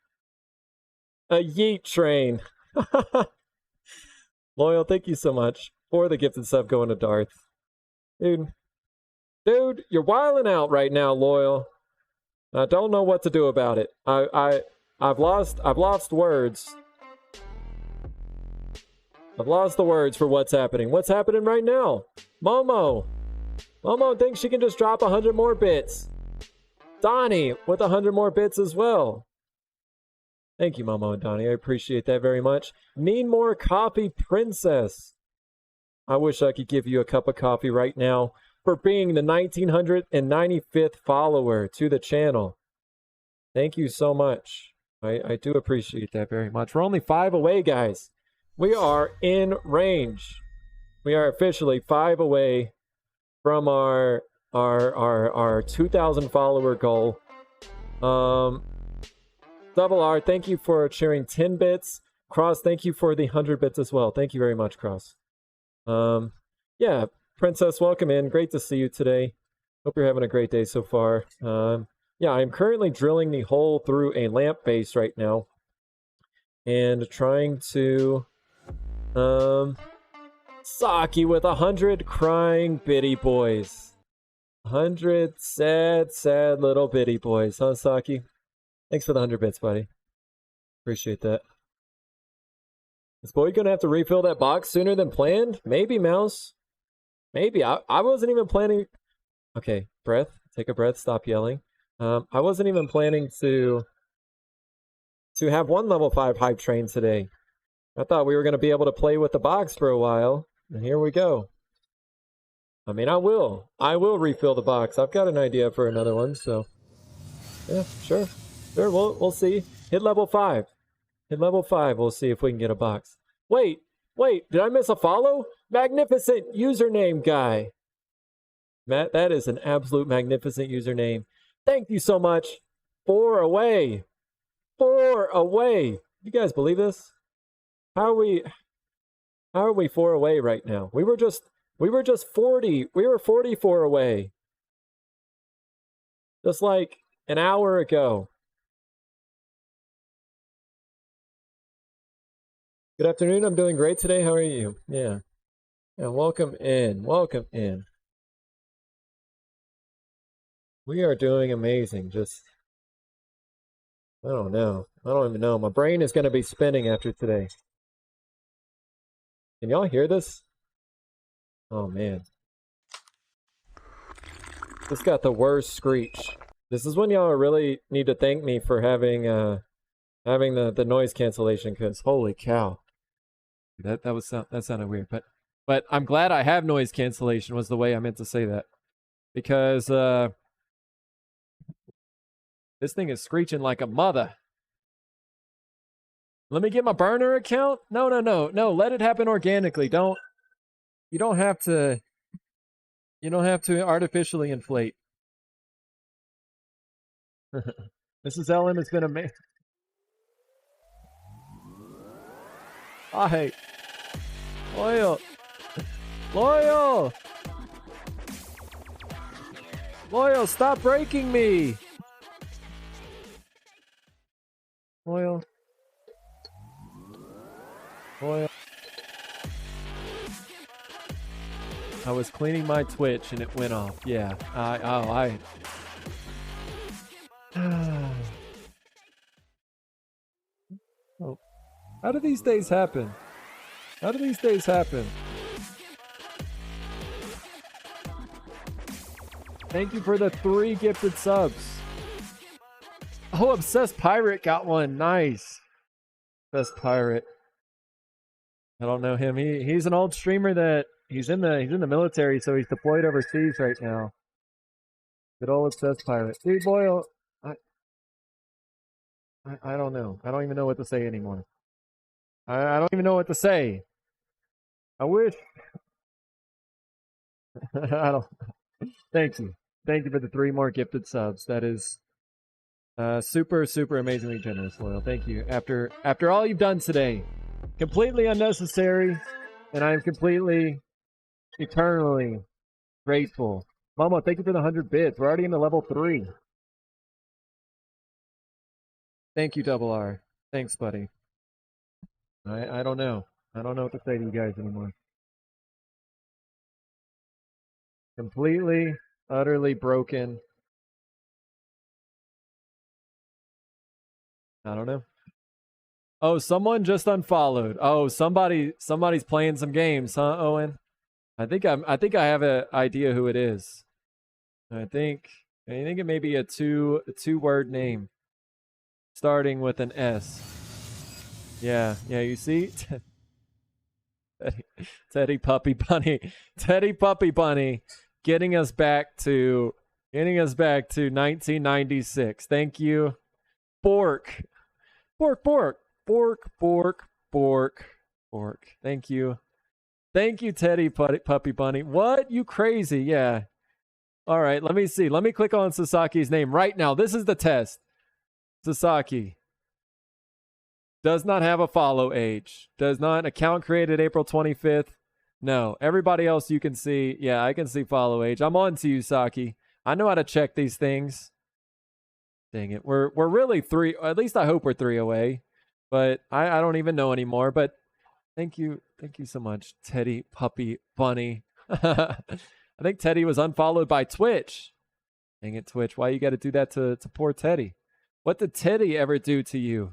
A yeet train! Loyal, thank you so much for the gifted sub going to Darth. Dude, you're wilding out right now, Loyal. I don't know what to do about it. I've lost words. I've lost the words for what's happening. What's happening right now? Momo thinks she can just drop 100 more bits. Donnie with 100 more bits as well. Thank you, Momo and Donnie. I appreciate that very much. Need more coffee, Princess. I wish I could give you a cup of coffee right now for being the 1995th follower to the channel. Thank you so much. I do appreciate that very much. We're only 5 away, guys. We are in range. We are officially 5 away from our 2,000 follower goal. Double R, thank you for sharing 10 bits. Cross, thank you for the 100 bits as well. Thank you very much, Cross. Yeah, Princess, welcome in. Great to see you today. Hope you're having a great day so far. Yeah, I'm currently drilling the hole through a lamp base right now. And trying to... Saki with 100 crying bitty boys. 100 sad little bitty boys, huh, Saki? Thanks for the 100 bits, buddy. Appreciate that. Is Boyd gonna have to refill that box sooner than planned? Maybe, Mouse. Maybe. I wasn't even planning... Okay, breath. Take a breath. Stop yelling. I wasn't even planning to have one level 5 hype train today. I thought we were going to be able to play with the box for a while, and here we go. I mean, I will refill the box. I've got an idea for another one, so yeah, sure, we'll see. Hit level 5. Hit level 5. We'll see if we can get a box. Wait, Wait, did I miss a follow? Magnificent username guy. Matt, that is an absolute magnificent username. Thank you so much. 4 away. 4 away. You guys believe this? How are we 4 away right now? We were just 40. We were 44 away. Just like an hour ago. Good afternoon. I'm doing great today. How are you? Yeah. Welcome in. Welcome in. We are doing amazing. Just, I don't know. I don't even know. My brain is going to be spinning after today. Can y'all hear this? Oh, man. This got the worst screech. This is when y'all really need to thank me for having the noise cancellation, because holy cow. That sounded weird, but I'm glad I have noise cancellation was the way I meant to say that. Because this thing is screeching like a mother. Let me get my burner account? No, let it happen organically. You don't have to artificially inflate. Mrs. Ellen has been amazing. Hi. Loyal, stop breaking me. Loyal. I was cleaning my Twitch and it went off. Yeah. Oh. How do these days happen? Thank you for the 3 gifted subs. Oh, Obsessed Pirate got one. Nice. Obsessed Pirate. I don't know him. He's an old streamer that he's in the military, so he's deployed overseas right now. Good old Obsessed Pirate. Dude, Boyle, I don't know. I don't even know what to say anymore. I don't even know what to say. I wish. I don't. Thank you for the 3 more gifted subs. That is super amazingly generous, Loyal. Thank you. After all you've done today, completely unnecessary, and I am completely, eternally grateful. Mama, thank you for the 100 bits. We're already in the level 3. Thank you, Double R. Thanks, buddy. I don't know. I don't know what to say to you guys anymore. Completely, utterly broken. I don't know. Oh, someone just unfollowed. Oh, somebody's playing some games, huh, Owen? I think I have an idea who it is. I think it may be a two-word name starting with an S. Yeah, you see? Teddy Puppy Bunny getting us back to 1996. Thank you. Bork. Thank you. Thank you, Teddy Puppy Bunny. What? You crazy? Yeah. All right, let me see. Let me click on Sasaki's name right now. This is the test. Sasaki does not have a follow age. Does not account created April 25th. No. Everybody else you can see. Yeah, I can see follow age. I'm on to you, Saki. I know how to check these things. Dang it. We're really 3. At least I hope we're 3 away. But I don't even know anymore. But thank you so much, Teddy Puppy Bunny. I think Teddy was unfollowed by Twitch. Dang it, Twitch. Why you got to do that to poor Teddy? What did Teddy ever do to you?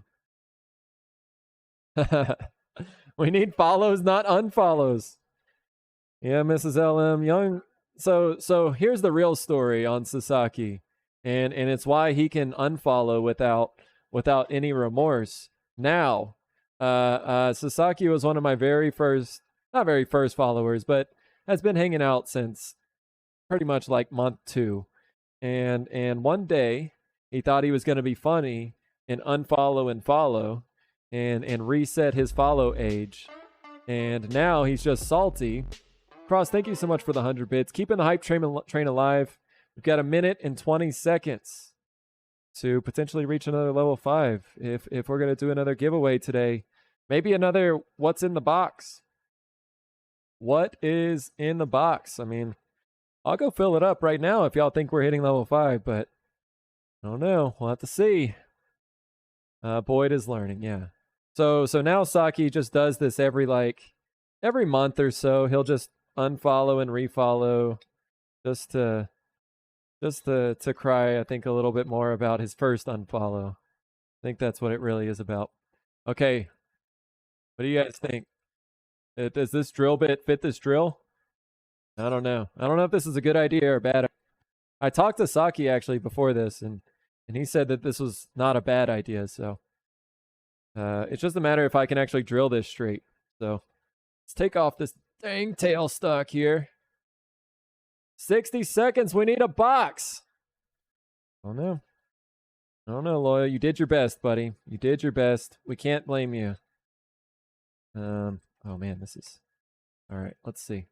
We need follows, not unfollows. Yeah, Mrs. LM Young. So here's the real story on Sasaki, and it's why he can unfollow without any remorse. Now, Sasaki was one of my not very first followers, but has been hanging out since pretty much like month 2. And one day he thought he was going to be funny and unfollow and follow and reset his follow age. And now he's just salty. Cross, thank you so much for the 100 bits. Keeping the hype train alive. We've got 1 minute and 20 seconds to potentially reach another level 5 if we're going to do another giveaway today. Maybe another what's in the box. What is in the box? I mean, I'll go fill it up right now if y'all think we're hitting level 5, but I don't know. We'll have to see. Boyd is learning, yeah. So now Saki just does this every month or so. He'll just unfollow and refollow just to cry, I think, a little bit more about his first unfollow. I think that's what it really is about. Okay. What do you guys think? Does this drill bit fit this drill? I don't know. I don't know if this is a good idea or a bad. I talked to Saki actually before this, and he said that this was not a bad idea. So it's just a matter if I can actually drill this straight. So let's take off this dang tail stock here. 60 seconds. We need a box. Oh no. Oh no, Loyal. You did your best, buddy. You did your best. We can't blame you. Oh man, this is all right. Let's see.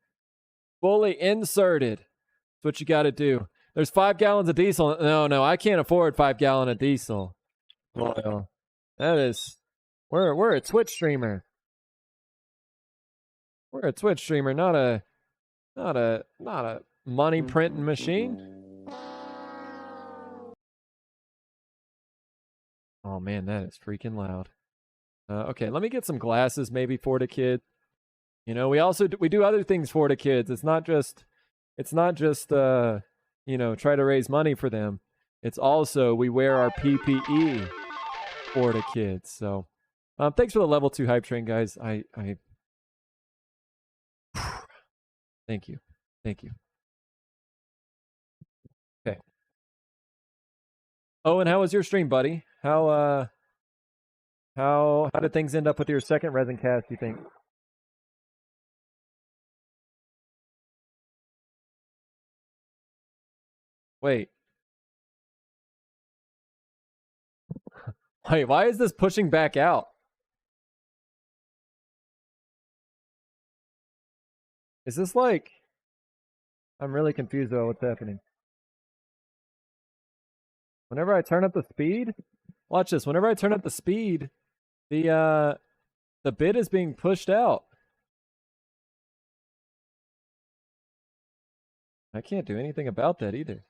Fully inserted. That's what you got to do. There's 5 gallons of diesel. No, I can't afford 5 gallon of diesel. Loyal. That is. We're a Twitch streamer. We're a Twitch streamer, not a money printing machine. Oh man, that is freaking loud. Okay, let me get some glasses maybe for the kid. You know, we do other things for the kids. It's not just you know, try to raise money for them. It's also we wear our PPE for the kids. So, thanks for the level 2 hype train, guys. I thank you. Okay. Oh, and how was your stream, buddy? How did things end up with your second resin cast, you think? Wait. Wait, why is this pushing back out? Is this like... I'm really confused about what's happening. Whenever I turn up the speed... Watch this. Whenever I turn up the speed, the bit is being pushed out. I can't do anything about that either.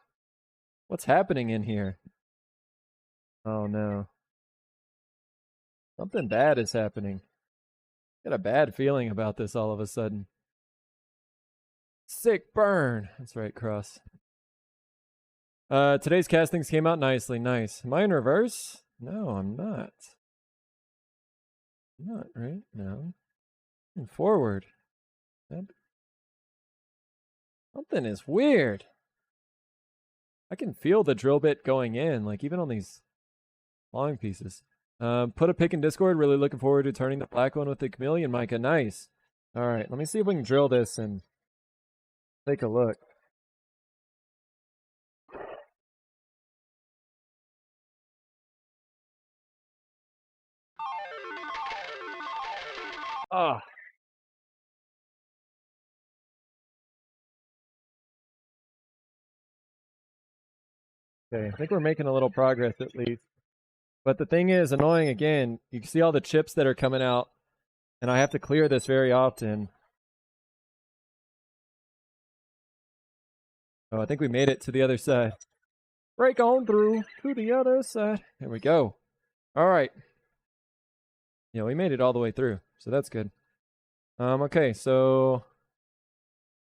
What's happening in here? Oh no. Something bad is happening. Got a bad feeling about this all of a sudden. Sick burn. That's right, Cross. Today's castings came out nicely. Nice. Am I in reverse? No, I'm not. I'm not, right? No. I'm forward. Something is weird. I can feel the drill bit going in, like even on these long pieces. Put a pick in Discord. Really looking forward to turning the black one with the chameleon, Micah. Nice. All right, let me see if we can drill this and take a look. Ah. Okay, I think we're making a little progress at least. But the thing is, annoying again, you can see all the chips that are coming out, and I have to clear this very often. Oh, I think we made it to the other side. Break on through to the other side. There we go. All right. Yeah, we made it all the way through, so that's good. Okay, so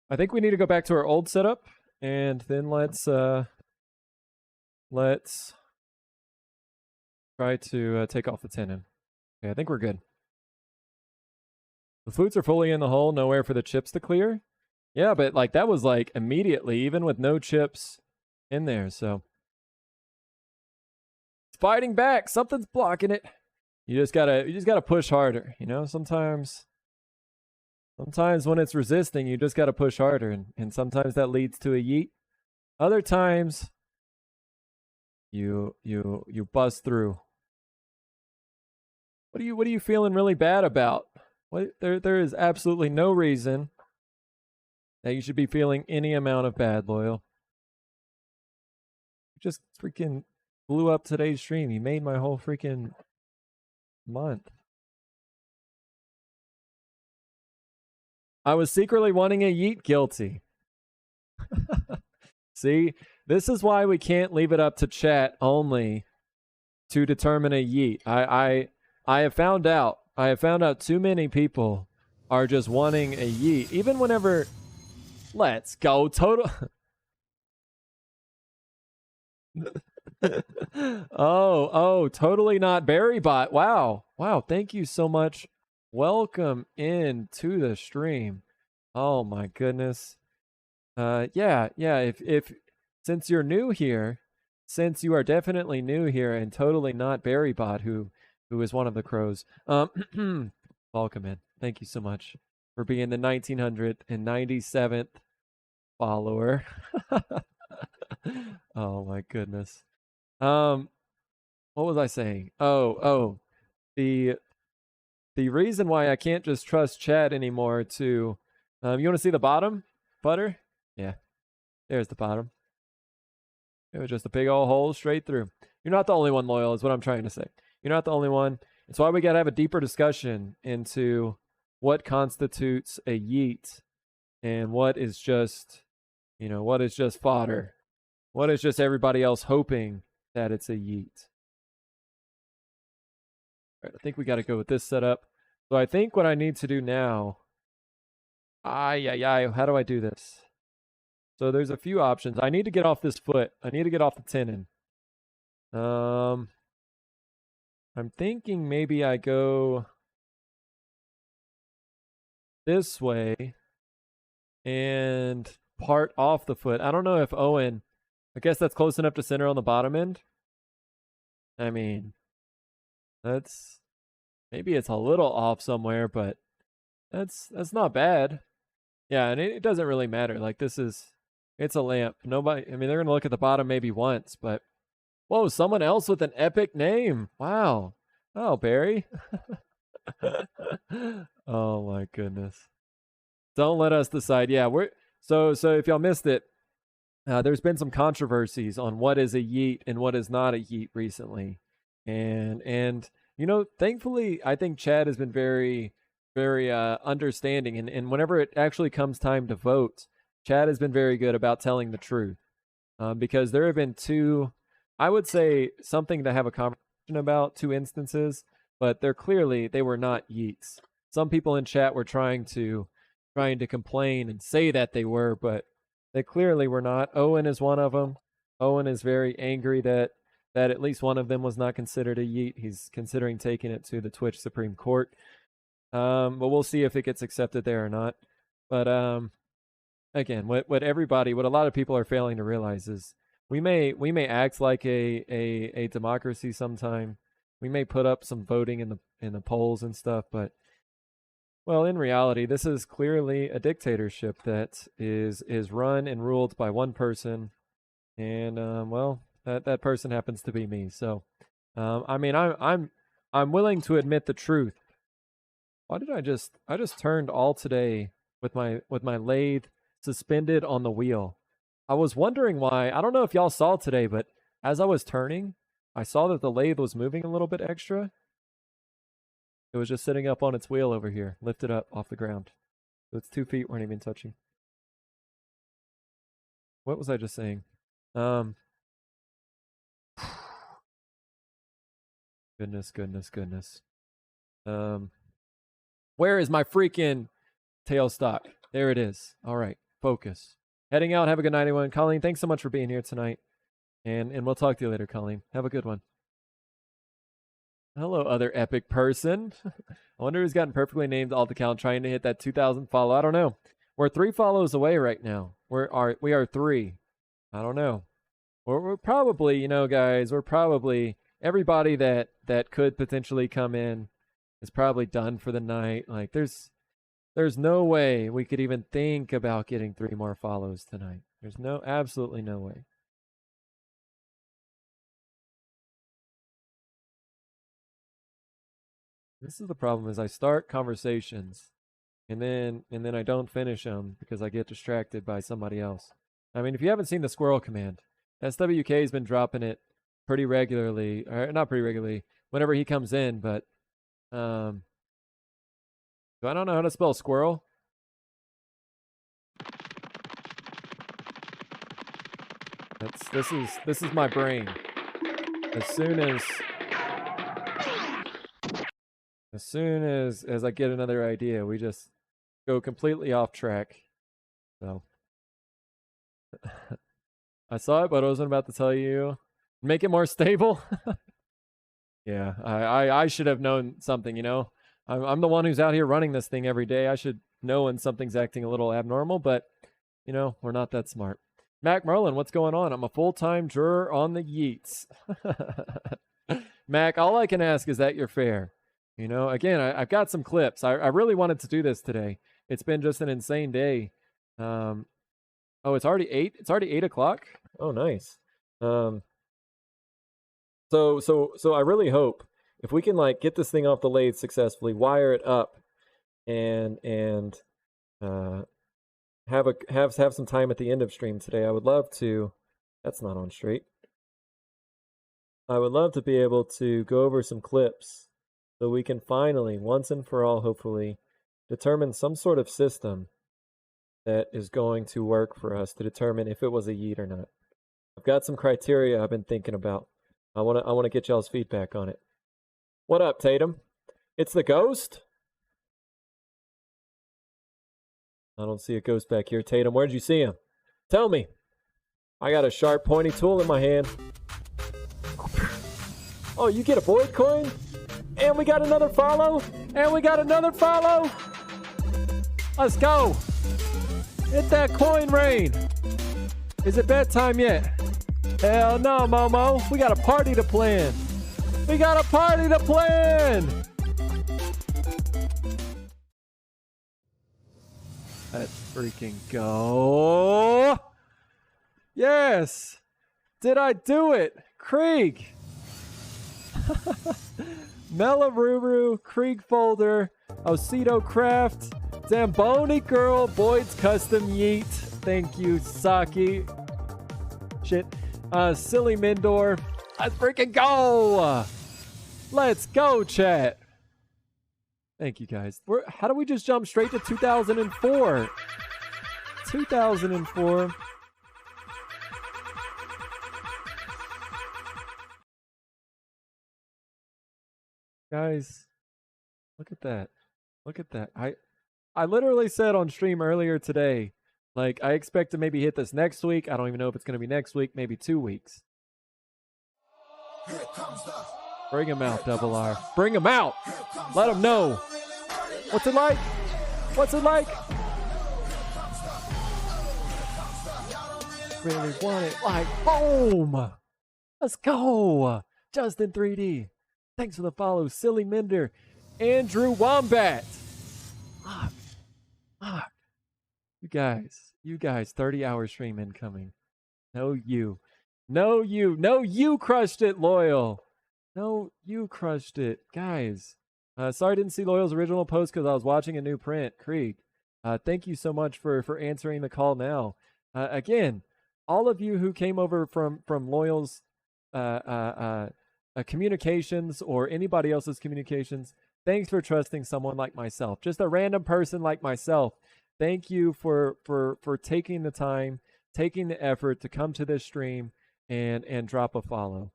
I think we need to go back to our old setup, and then let's try to take off the tenon. Okay, I think we're good. The flutes are fully in the hole, nowhere for the chips to clear. Yeah, but like that was like immediately, even with no chips in there, so. It's fighting back, something's blocking it. You just gotta push harder, you know? Sometimes when it's resisting, you just gotta push harder, and sometimes that leads to a yeet. Other times you buzz through. What are you feeling really bad about? There is absolutely no reason that you should be feeling any amount of bad, Loyal. You just freaking blew up today's stream. You made my whole freaking month. I was secretly wanting a yeet guilty. See, this is why we can't leave it up to chat only to determine a yeet. I have found out. I have found out too many people are just wanting a yeet, even whenever. Let's go total. oh, totally not Barrybot. Wow. Thank you so much. Welcome in to the stream. Oh my goodness. Yeah. If since you're new here, since you are definitely new here and totally not Barrybot, who is one of the crows. Welcome in. Thank you so much for being the 1997th follower. Oh my goodness. What was I saying? Oh, the reason why I can't just trust chat anymore to, you want to see the bottom, Butter? Yeah, there's the bottom. It was just a big old hole straight through. You're not the only one, Loyal, is what I'm trying to say. You're not the only one. It's why we got to have a deeper discussion into what constitutes a yeet and what is just, what is just fodder. What is just everybody else hoping that it's a yeet. All right, I think we got to go with this setup. So I think what I need to do now, how do I do this? So there's a few options. I need to get off this foot. I need to get off the tenon. I'm thinking maybe I go this way and part off the foot. I don't know if Owen, I guess that's close enough to center on the bottom end. I mean, maybe it's a little off somewhere, but that's not bad. Yeah, and it doesn't really matter. Like it's a lamp. Nobody, I mean, they're gonna look at the bottom maybe once, but whoa, someone else with an epic name. Wow. Oh, Barry. Oh my goodness. Don't let us decide. Yeah, so if y'all missed it, there's been some controversies on what is a yeet and what is not a yeet recently, and thankfully, I think Chad has been very, very understanding, and whenever it actually comes time to vote, Chad has been very good about telling the truth, because there have been two, I would say something to have a conversation about, two instances, but they were not yeets. Some people in chat were trying to complain and say that they were, but they clearly were not. Owen is one of them. Owen is very angry that at least one of them was not considered a yeet. He's considering taking it to the Twitch Supreme Court. But we'll see if it gets accepted there or not. But again, what a lot of people are failing to realize is we may act like a democracy sometime. We may put up some voting in the polls and stuff, but well, in reality, this is clearly a dictatorship that is run and ruled by one person, and that person happens to be me. So, I mean, I'm willing to admit the truth. Why did I just turned all today with my lathe suspended on the wheel? I was wondering why. I don't know if y'all saw today, but as I was turning, I saw that the lathe was moving a little bit extra. It was just sitting up on its wheel over here, lifted up off the ground. So its 2 feet weren't even touching. What was I just saying? Goodness. Where is my freaking tailstock? There it is. All right, focus. Heading out. Have a good night, everyone. Colleen, thanks so much for being here tonight. And we'll talk to you later, Colleen. Have a good one. Hello, other epic person. I wonder who's gotten perfectly named alt account trying to hit that 2,000 follow. I don't know. We're 3 follows away right now. We are 3. I don't know. We're probably, guys, we're probably everybody that could potentially come in is probably done for the night. Like there's no way we could even think about getting 3 more follows tonight. There's absolutely no way. This is the problem: is I start conversations, and then I don't finish them because I get distracted by somebody else. I mean, if you haven't seen the squirrel command, SWK has been dropping it pretty regularly, or not pretty regularly, whenever he comes in. But do I don't know how to spell squirrel? This is my brain. As soon as I get another idea, we just go completely off track. So I saw it, but I wasn't about to tell you. Make it more stable. Yeah, I should have known something. You know, I'm the one who's out here running this thing every day. I should know when something's acting a little abnormal, but you know, we're not that smart. Mac Merlin, what's going on? I'm a full-time juror on the Yeats. Mac, all I can ask is that you're fair. You know, again, I've got some clips. I really wanted to do this today. It's been just an insane day. Oh, it's already 8? It's already 8 o'clock? Oh, nice. So I really hope if we can like get this thing off the lathe successfully, wire it up, and have some time at the end of stream today. I would love to. That's not on straight. I would love to be able to go over some clips so we can finally, once and for all, hopefully, determine some sort of system that is going to work for us to determine if it was a yeet or not. I've got some criteria I've been thinking about. I want to get y'all's feedback on it. What up, Tatum? It's the ghost? I don't see a ghost back here. Tatum, where'd you see him? Tell me. I got a sharp, pointy tool in my hand. Oh, you get a void coin? And we got another follow? And we got another follow? Let's go. Hit that coin rain. Is it bedtime yet? Hell no, Momo. We got a party to plan. We got a party to plan. Let's freaking go. Yes. Did I do it? Krieg. Melaruru, Krieg Folder, Osito Craft, Zamboni Girl, Boyd's Custom Yeet. Thank you, Saki. Shit. Silly Mindor. Let's freaking go. Let's go, chat. Thank you, guys. How do we just jump straight to 2004? 2004. Guys, look at that. Look at that. I literally said on stream earlier today, like, I expect to maybe hit this next week. I don't even know if it's going to be next week, maybe 2 weeks. Bring him out, Double R. Bring him out. Let him know. What's it like? What's it like? Really want it like boom. Let's go. Justin 3D. Thanks for the follow. Silly Minder. Andrew Wombat. Fuck. You guys, 30-hour stream incoming. No, you crushed it, Loyal. No, you crushed it. Guys, sorry I didn't see Loyal's original post because I was watching a new print. Krieg, thank you so much for answering the call now. Again, all of you who came over from Loyal's communications or anybody else's communications, thanks for trusting someone like myself. Just a random person like myself. Thank you for taking the time, taking the effort to come to this stream and drop a follow.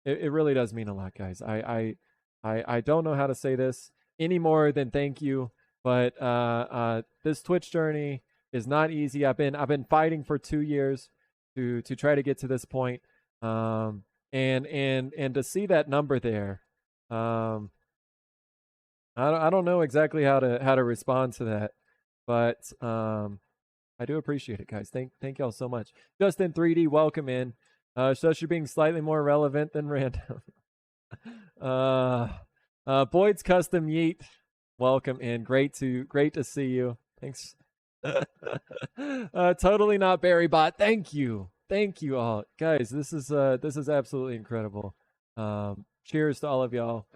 It really does mean a lot, guys. I don't know how to say this any more than thank you, but this Twitch journey is not easy. I've been fighting for 2 years to try to get to this point. And to see that number there, I don't know exactly how to respond to that, but I do appreciate it, guys. Thank y'all so much. Justin 3D, welcome in. So you're being slightly more relevant than random. Boyd's Custom Yeet, welcome in. Great to see you. Thanks. Totally not Barry Bot. Thank you all, guys. This is absolutely incredible. Cheers to all of y'all.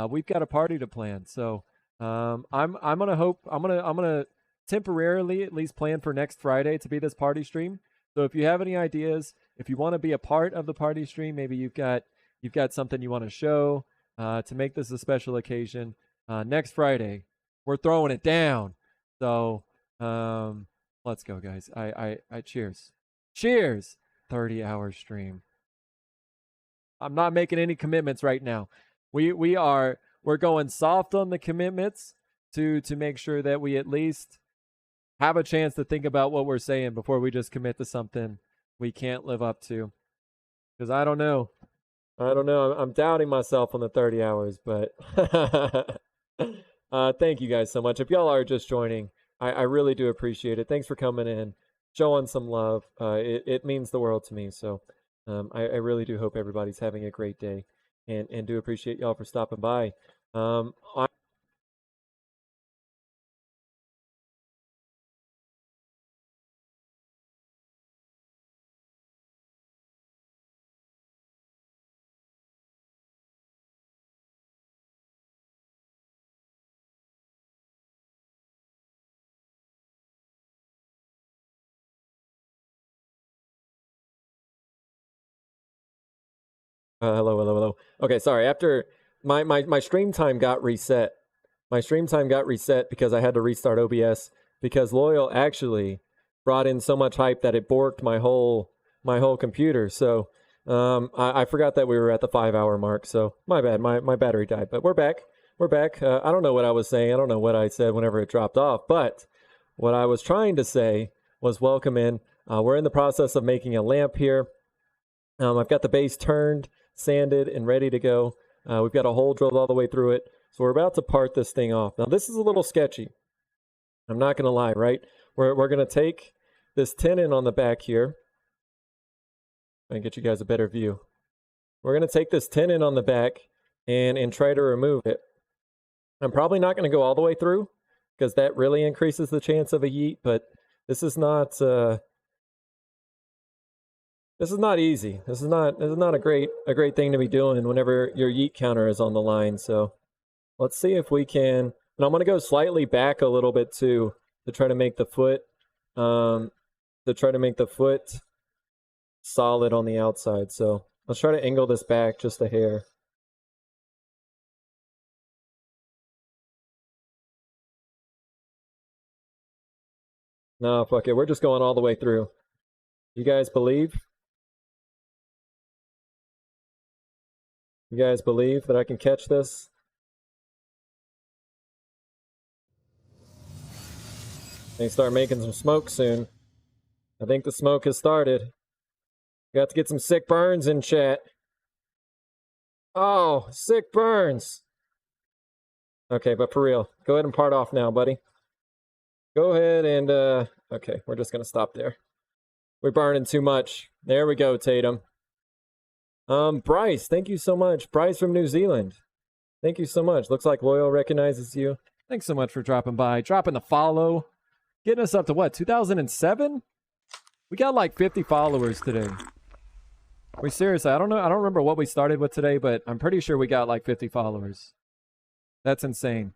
we've got a party to plan. So I'm gonna temporarily at least plan for next Friday to be this party stream. So if you have any ideas, if you want to be a part of the party stream, maybe you've got something you want to show to make this a special occasion. Next Friday, we're throwing it down. So let's go, guys. I cheers. Cheers. 30-hour stream. I'm not making any commitments right now. We're going soft on the commitments to make sure that we at least have a chance to think about what we're saying before we just commit to something we can't live up to. Because I don't know. I'm doubting myself on the 30 hours, but thank you guys so much. If y'all are just joining, I really do appreciate it. Thanks for coming in, showing some love. It means the world to me. So I really do hope everybody's having a great day, and do appreciate y'all for stopping by. Hello. Okay, sorry. After my stream time got reset. My stream time got reset because I had to restart OBS because Loyal actually brought in so much hype that it borked my whole computer. So I forgot that we were at the 5-hour mark. So my bad. My battery died. But we're back. I don't know what I was saying. I don't know what I said whenever it dropped off. But what I was trying to say was welcome in. We're in the process of making a lamp here. I've got the base turned, sanded, and ready to go. We've got a hole drilled all the way through it. So we're about to part this thing off. Now this is a little sketchy. I'm not going to lie, right? We're going to take this tenon on the back here. And get you guys a better view. We're going to take this tenon on the back and try to remove it. I'm probably not going to go all the way through because that really increases the chance of a yeet, but this is not easy. This is not a great thing to be doing whenever your yeet counter is on the line. So let's see if we can. And I'm going to go slightly back a little bit too to try to make the foot solid on the outside. So let's try to angle this back just a hair. No, fuck it. We're just going all the way through. You guys believe? You guys believe that I can catch this? They start making some smoke soon. I think the smoke has started. Got to get some sick burns in chat. Oh, sick burns. Okay, but for real, go ahead and part off now, buddy. Go ahead and, okay, we're just going to stop there. We're burning too much. There we go, Tatum. Bryce, thank you so much. Bryce from New Zealand. Thank you so much. Looks like Loyal recognizes you. Thanks so much for dropping by. Dropping the follow. Getting us up to what, 2007? We got like 50 followers today. We seriously, I don't know. I don't remember what we started with today, but I'm pretty sure we got like 50 followers. That's insane.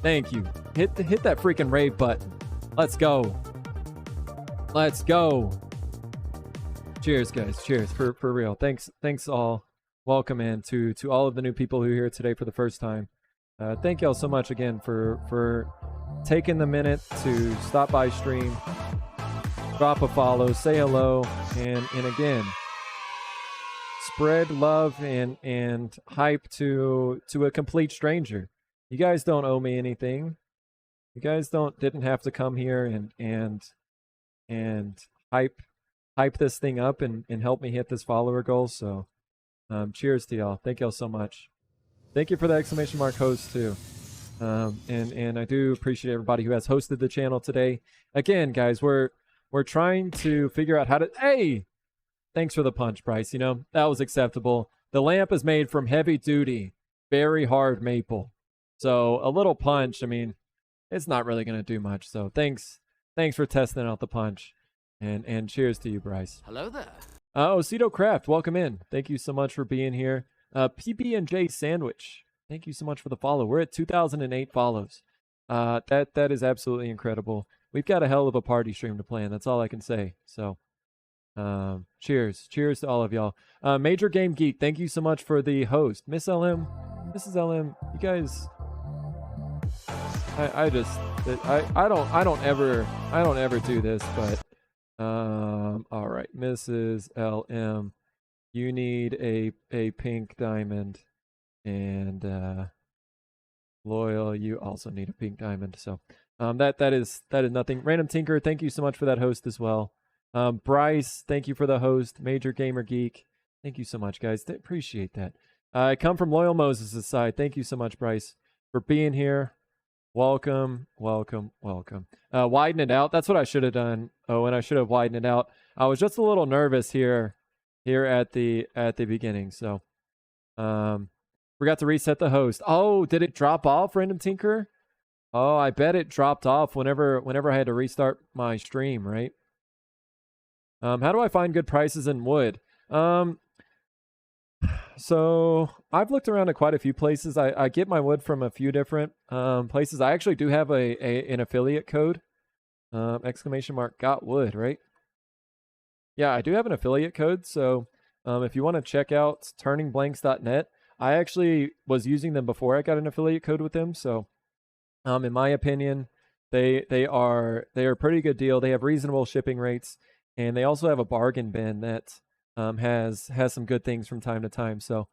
Thank you. Hit that freaking rave button. Let's go. Let's go. Cheers, guys. Cheers for real. Thanks all. Welcome in to all of the new people who are here today for the first time. Thank y'all so much again for taking the minute to stop by stream, drop a follow, say hello, and again, spread love and hype to a complete stranger. You guys don't owe me anything. You guys didn't have to come here and hype this thing up and help me hit this follower goal. So cheers to y'all. Thank y'all so much. Thank you for the exclamation mark host too. And I do appreciate everybody who has hosted the channel today. Again, guys, we're trying to figure out how to. Hey, thanks for the punch, Bryce. You know, that was acceptable. The lamp is made from heavy duty, very hard maple. So a little punch, I mean, it's not really going to do much. So thanks for testing out the punch. And cheers to you, Bryce. Hello there. Osito Craft, welcome in. Thank you so much for being here. PB&J Sandwich, thank you so much for the follow. We're at 2008 follows. That is absolutely incredible. We've got a hell of a party stream to plan. That's all I can say. So, cheers to all of y'all. Major Game Geek, thank you so much for the host. Miss LM, Mrs. LM, you guys. I don't ever do this, but all right, Mrs. LM, you need a pink diamond, and Loyal, you also need a pink diamond. So that is nothing. Random Tinker, thank you so much for that host as well. Bryce, thank you for the host. Major Gamer Geek, thank you so much, guys. Appreciate that. I come from Loyal Moses' side. Thank you so much, Bryce, for being here. Welcome. Widen it out. That's what I should have done. Oh, and I should have widened it out. I was just a little nervous here at the beginning. So, forgot to reset the host. Oh, did it drop off, Random Tinker? Oh, I bet it dropped off whenever I had to restart my stream, right? How do I find good prices in wood? So I've looked around at quite a few places. I get my wood from a few different places. I actually do have an affiliate code. !got wood, right? Yeah, I do have an affiliate code. So if you want to check out turningblanks.net, I actually was using them before I got an affiliate code with them. So in my opinion, they are a pretty good deal. They have reasonable shipping rates, and they also have a bargain bin that has some good things from time to time. So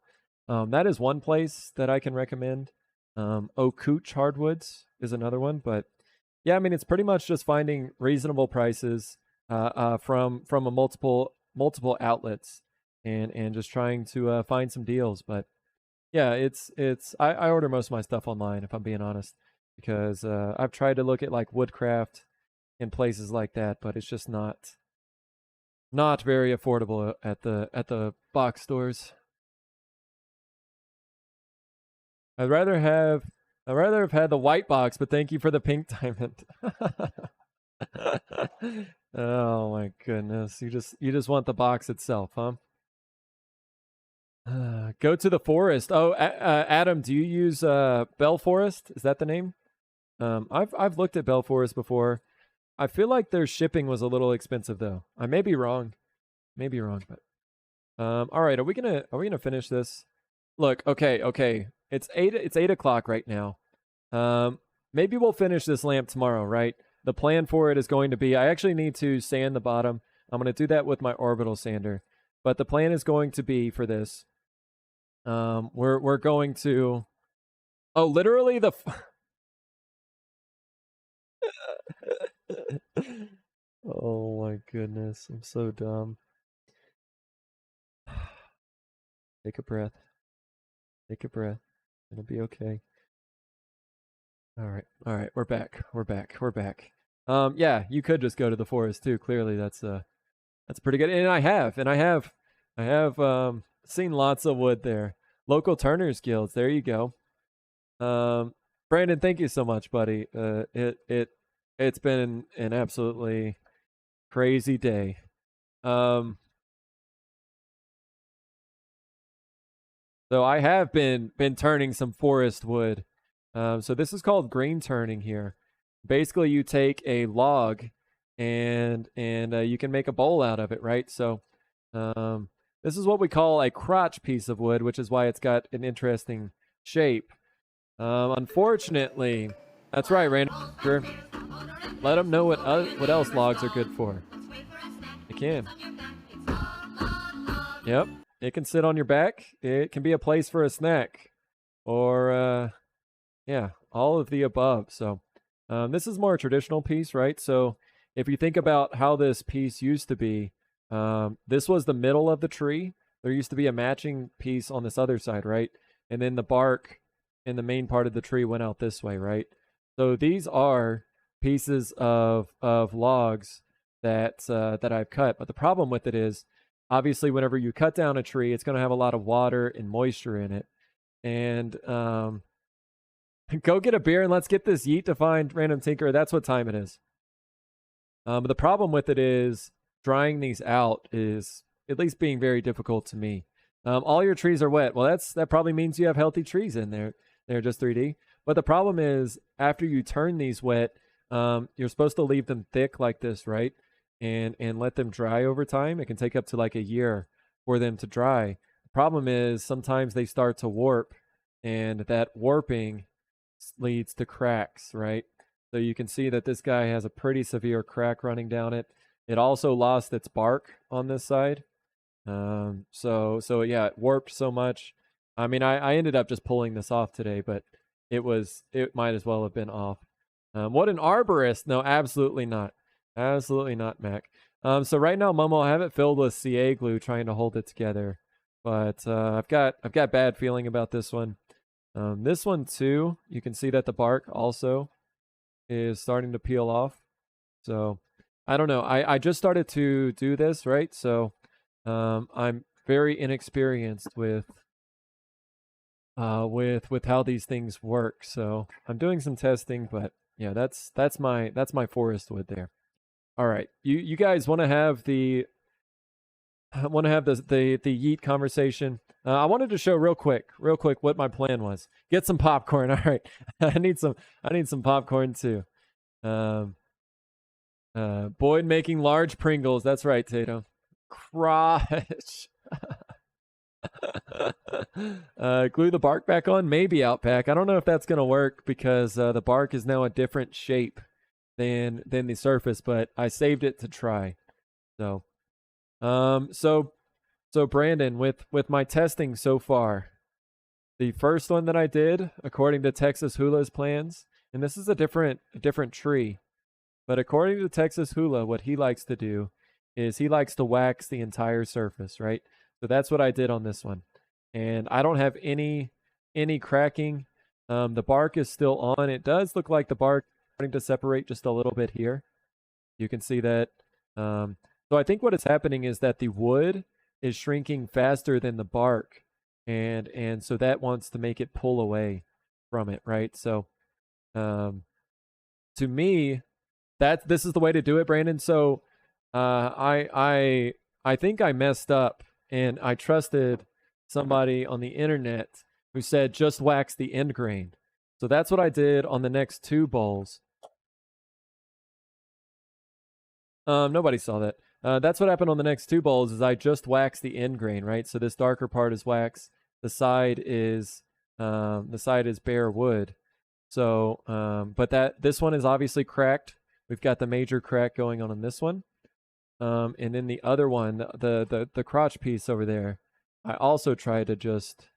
that is one place that I can recommend. Okuch Hardwoods is another one, but yeah, I mean, it's pretty much just finding reasonable prices from a multiple outlets and just trying to find some deals. But yeah, I order most of my stuff online, if I'm being honest, because I've tried to look at like Woodcraft in places like that, but it's just not very affordable at the box stores. I'd rather have had the white box, but thank you for the pink diamond. Oh my goodness. You just want the box itself, huh? Go to the forest. Oh, Adam, do you use Bell Forest? Is that the name? I've looked at Bell Forest before. I feel like their shipping was a little expensive though. I may be wrong. But all right, are we gonna finish this? Look, okay. It's 8 o'clock right now. Maybe we'll finish this lamp tomorrow, right? The plan for it is going to be, I actually need to sand the bottom. I'm going to do that with my orbital sander. But the plan is going to be for this. We're going to, oh, literally the oh my goodness, I'm so dumb. Take a breath. It'll be okay. All right, we're back. Yeah, you could just go to the forest too. Clearly, that's pretty good. And I have seen lots of wood there. Local Turners Guilds. There you go. Brandon, thank you so much, buddy. It's been an absolutely crazy day. So I have been turning some forest wood. So this is called green turning here. Basically, you take a log and you can make a bowl out of it, right? So this is what we call a crotch piece of wood, which is why it's got an interesting shape. Unfortunately, that's right, Random. Sure. Let them know what else logs are good for. They can. Yep. It can sit on your back. It can be a place for a snack. Or, yeah, all of the above. So this is more a traditional piece, right? So if you think about how this piece used to be, this was the middle of the tree. There used to be a matching piece on this other side, right? And then the bark in the main part of the tree went out this way, right? So these are pieces of logs that I've cut. But the problem with it is, obviously, whenever you cut down a tree, it's going to have a lot of water and moisture in it. And go get a beer and let's get this yeet to find Random Tinker. That's what time it is. But the problem with it is drying these out is at least being very difficult to me. All your trees are wet. Well, that probably means you have healthy trees in there. They're just 3D. But the problem is, after you turn these wet, you're supposed to leave them thick like this, right? And let them dry over time. It can take up to like a year for them to dry. The problem is sometimes they start to warp, and that warping leads to cracks, right? So you can see that this guy has a pretty severe crack running down it. It also lost its bark on this side. So yeah, it warped so much. I mean, I ended up just pulling this off today, but it might as well have been off. What an arborist? No, absolutely not. Absolutely not, Mac. So right now, Momo, I have it filled with CA glue trying to hold it together, but I've got bad feeling about this one. This one too, you can see that the bark also is starting to peel off. So I don't know. I just started to do this, right? So I'm very inexperienced with how these things work. So I'm doing some testing, but yeah, that's my forest wood there. All right, you guys want to have the yeet conversation. I wanted to show real quick what my plan was. Get some popcorn. All right, I need some popcorn too. Boyd making large Pringles. That's right, Tato. Crotch. Glue the bark back on? Maybe, Outback. I don't know if that's going to work because the bark is now a different shape than the surface, but I saved it to try. So, so Brandon, with my testing so far, the first one that I did, according to Texas Hula's plans, and this is a different tree, but according to Texas Hula, what he likes to do is he likes to wax the entire surface, right? So that's what I did on this one. And I don't have any cracking. The bark is still on. It does look like the bark is starting to separate just a little bit here. You can see that. So I think what is happening is that the wood is shrinking faster than the bark. And so that wants to make it pull away from it, right? So to me, this is the way to do it, Brandon. So I think I messed up, and I trusted somebody on the internet who said just wax the end grain. So that's what I did on the next two bowls. Nobody saw that. That's what happened on the next two bowls is I just waxed the end grain, right? So this darker part is wax. The side is bare wood. So, but this one is obviously cracked. We've got the major crack going on this one. And then the other one, the crotch piece over there, I also tried to just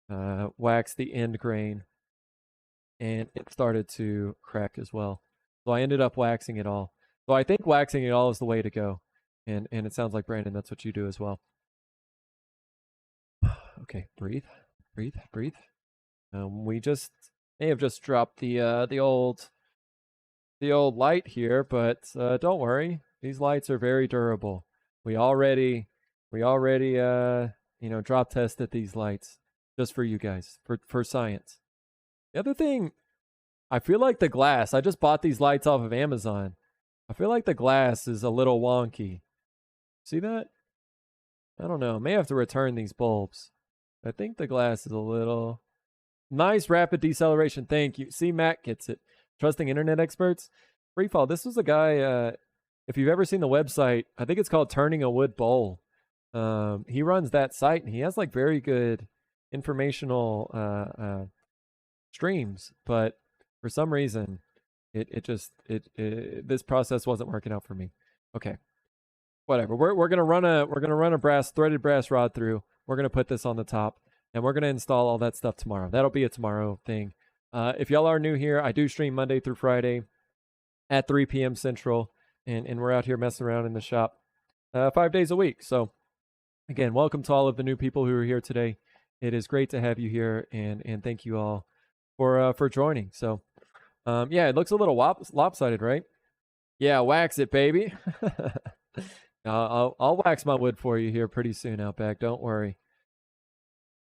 wax the end grain, and it started to crack as well. So I ended up waxing it all. So I think waxing it all is the way to go. And it sounds like, Brandon, that's what you do as well. Okay, breathe. We may have just dropped the old light here, but don't worry. These lights are very durable. We already drop tested these lights just for you guys, for science. The other thing, I feel like the glass, I just bought these lights off of Amazon. I feel like the glass is a little wonky. See that? I don't know. I may have to return these bulbs. I think the glass is a little nice rapid deceleration. Thank you. See, Matt gets it. Trusting internet experts. Freefall. This was a guy, if you've ever seen the website, I think it's called Turning a Wood Bowl. He runs that site, and he has like very good informational streams, but for some reason this process wasn't working out for me. Okay. Whatever. We're gonna run a threaded brass rod through. We're gonna put this on the top, and we're gonna install all that stuff tomorrow. That'll be a tomorrow thing. If y'all are new here, I do stream Monday through Friday at 3 p.m. Central, and we're out here messing around in the shop 5 days a week. So again, welcome to all of the new people who are here today. It is great to have you here, and thank you all for joining. So yeah, it looks a little lopsided, right? Yeah, wax it, baby. I'll wax my wood for you here pretty soon, Outback. Don't worry.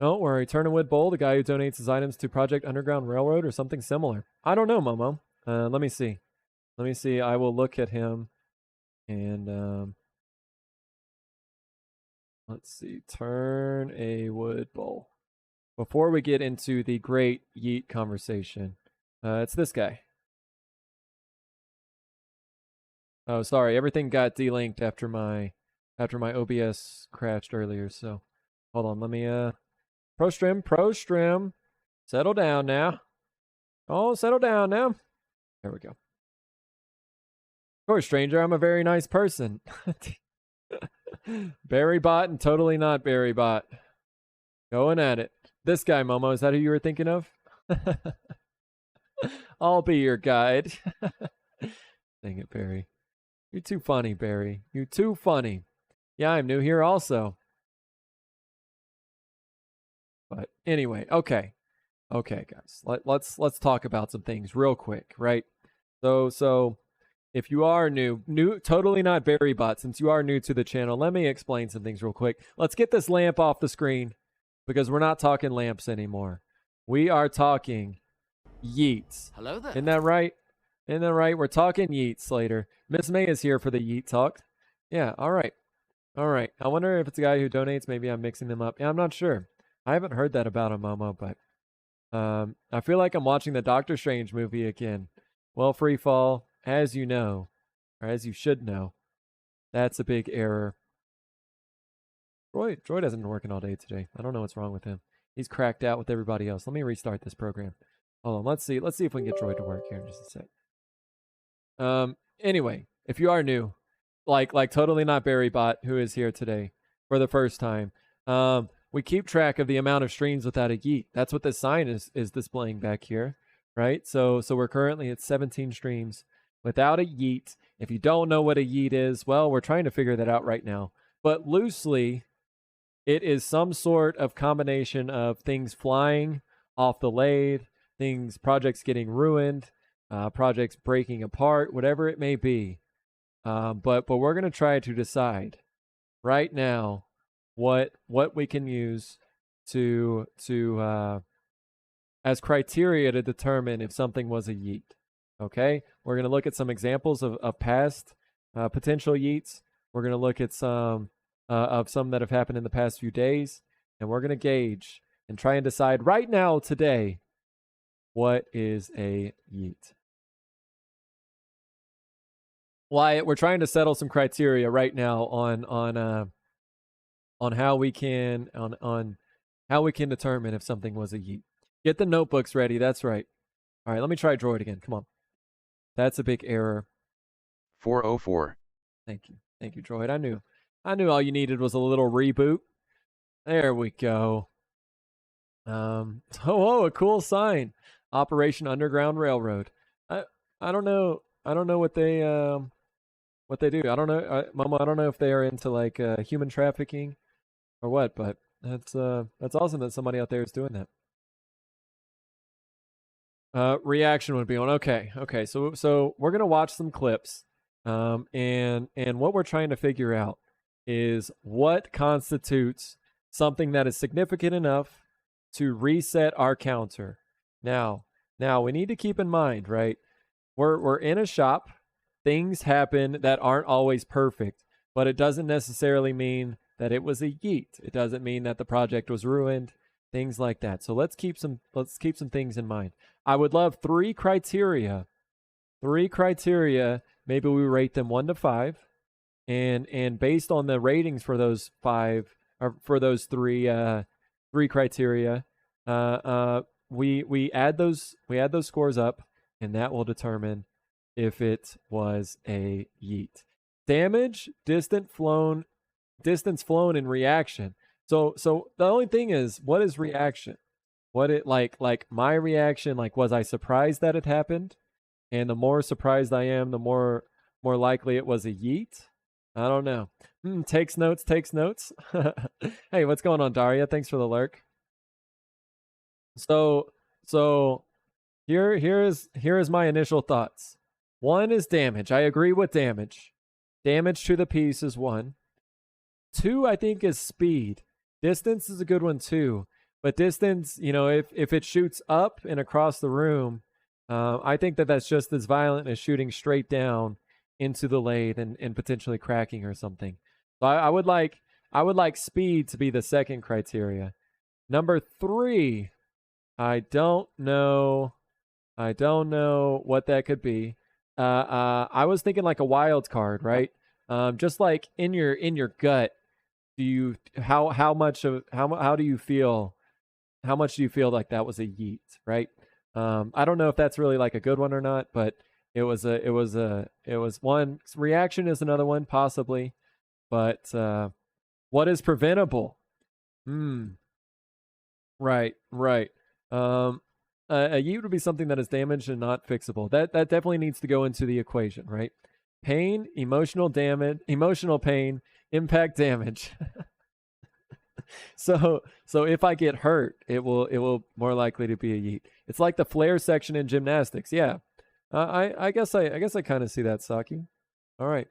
Don't worry. Turn a Wood Bowl, the guy who donates his items to Project Underground Railroad or something similar. I don't know, Momo. Let me see. I will look at him, and Let's see. Turn a wood bowl. Before we get into the great yeet conversation, it's this guy. Oh, sorry. Everything got delinked after my OBS crashed earlier. So hold on. Let me Prostrim. Settle down now. Oh, settle down now. There we go. Of course, stranger. I'm a very nice person. Barry Bot and totally not Barry Bot. Going at it. This guy, Momo, is that who you were thinking of? I'll be your guide. Dang it, Barry. You're too funny, Barry. You're too funny. Yeah, I'm new here also. But anyway, okay. Okay, guys. Let's talk about some things real quick, right? So if you are new, totally not Barry Bot, since you are new to the channel, let me explain some things real quick. Let's get this lamp off the screen because we're not talking lamps anymore. We are talking yeets. Hello there. Isn't that right? Isn't that right? We're talking yeets later. Miss May is here for the yeet talk. Yeah, all right. All right. I wonder if it's a guy who donates. Maybe I'm mixing them up. Yeah, I'm not sure. I haven't heard that about him, Momo, but I feel like I'm watching the Doctor Strange movie again. Well, Free Fall, as you know, or as you should know, that's a big error. Droid hasn't been working all day today. I don't know what's wrong with him. He's cracked out with everybody else. Let me restart this program. Hold on. Let's see if we can get Droid to work here in just a sec. Anyway, if you are new, like totally not Barry Bot, who is here today for the first time, we keep track of the amount of streams without a yeet. That's what this sign is displaying back here, right? So we're currently at 17 streams without a yeet. If you don't know what a yeet is, well, we're trying to figure that out right now. But loosely, it is some sort of combination of things flying off the lathe, projects getting ruined, projects breaking apart, whatever it may be. But we're going to try to decide right now what we can use to as criteria to determine if something was a yeet. Okay, we're going to look at some examples of past potential yeets. We're going to look at some that have happened in the past few days, and we're going to gauge and try and decide right now today what is a yeet. Wyatt, we're trying to settle some criteria right now on how we can determine if something was a yeet. Get the notebooks ready. That's right. All right, let me try Droid again. Come on. That's a big error. 404. Thank you, Droid. I knew all you needed was a little reboot. There we go. Oh, a cool sign. Operation Underground Railroad. I don't know what they do. I don't know, Momo. I don't know if they are into like human trafficking or what, but that's awesome that somebody out there is doing that. Reaction would be on. Okay. So we're gonna watch some clips, and what we're trying to figure out is what constitutes something that is significant enough to reset our counter. Now we need to keep in mind, right? We're in a shop. Things happen that aren't always perfect, but it doesn't necessarily mean that it was a yeet. It doesn't mean that the project was ruined, things like that. So let's keep some things in mind. I would love 3 criteria. 3 criteria, maybe we rate them 1 to 5. And based on the ratings for those 5 or for those 3 criteria, we add those scores up, and that will determine if it was a yeet. Damage, distance flown, and reaction. So the only thing is, what is reaction? What it like my reaction, like, was I surprised that it happened? And the more surprised I am, the more likely it was a yeet. I don't know. Takes notes. Hey, what's going on, Daria? Thanks for the lurk. So here is my initial thoughts. 1 is damage. I agree with damage. Damage to the piece is 1. 2, I think, is speed. Distance is a good one too. But distance, if it shoots up and across the room, I think that's just as violent as shooting straight down into the lathe and potentially cracking or something. So I would like I would like speed to be the second criteria. Number 3, I don't know what that could be. I was thinking like a wild card, right? Just like in your gut, do you how much of how do you feel? How much do you feel like that was a yeet, right? I don't know if that's really like a good one or not, but it was one. Reaction is another one possibly, but what is preventable? Right, right. Um, a yeet would be something that is damaged and not fixable. That definitely needs to go into the equation, right? Pain, emotional damage, emotional pain, impact damage. So if I get hurt, it will more likely to be a yeet. It's like the flare section in gymnastics. Yeah, I guess I kind of see that, Saki. All right,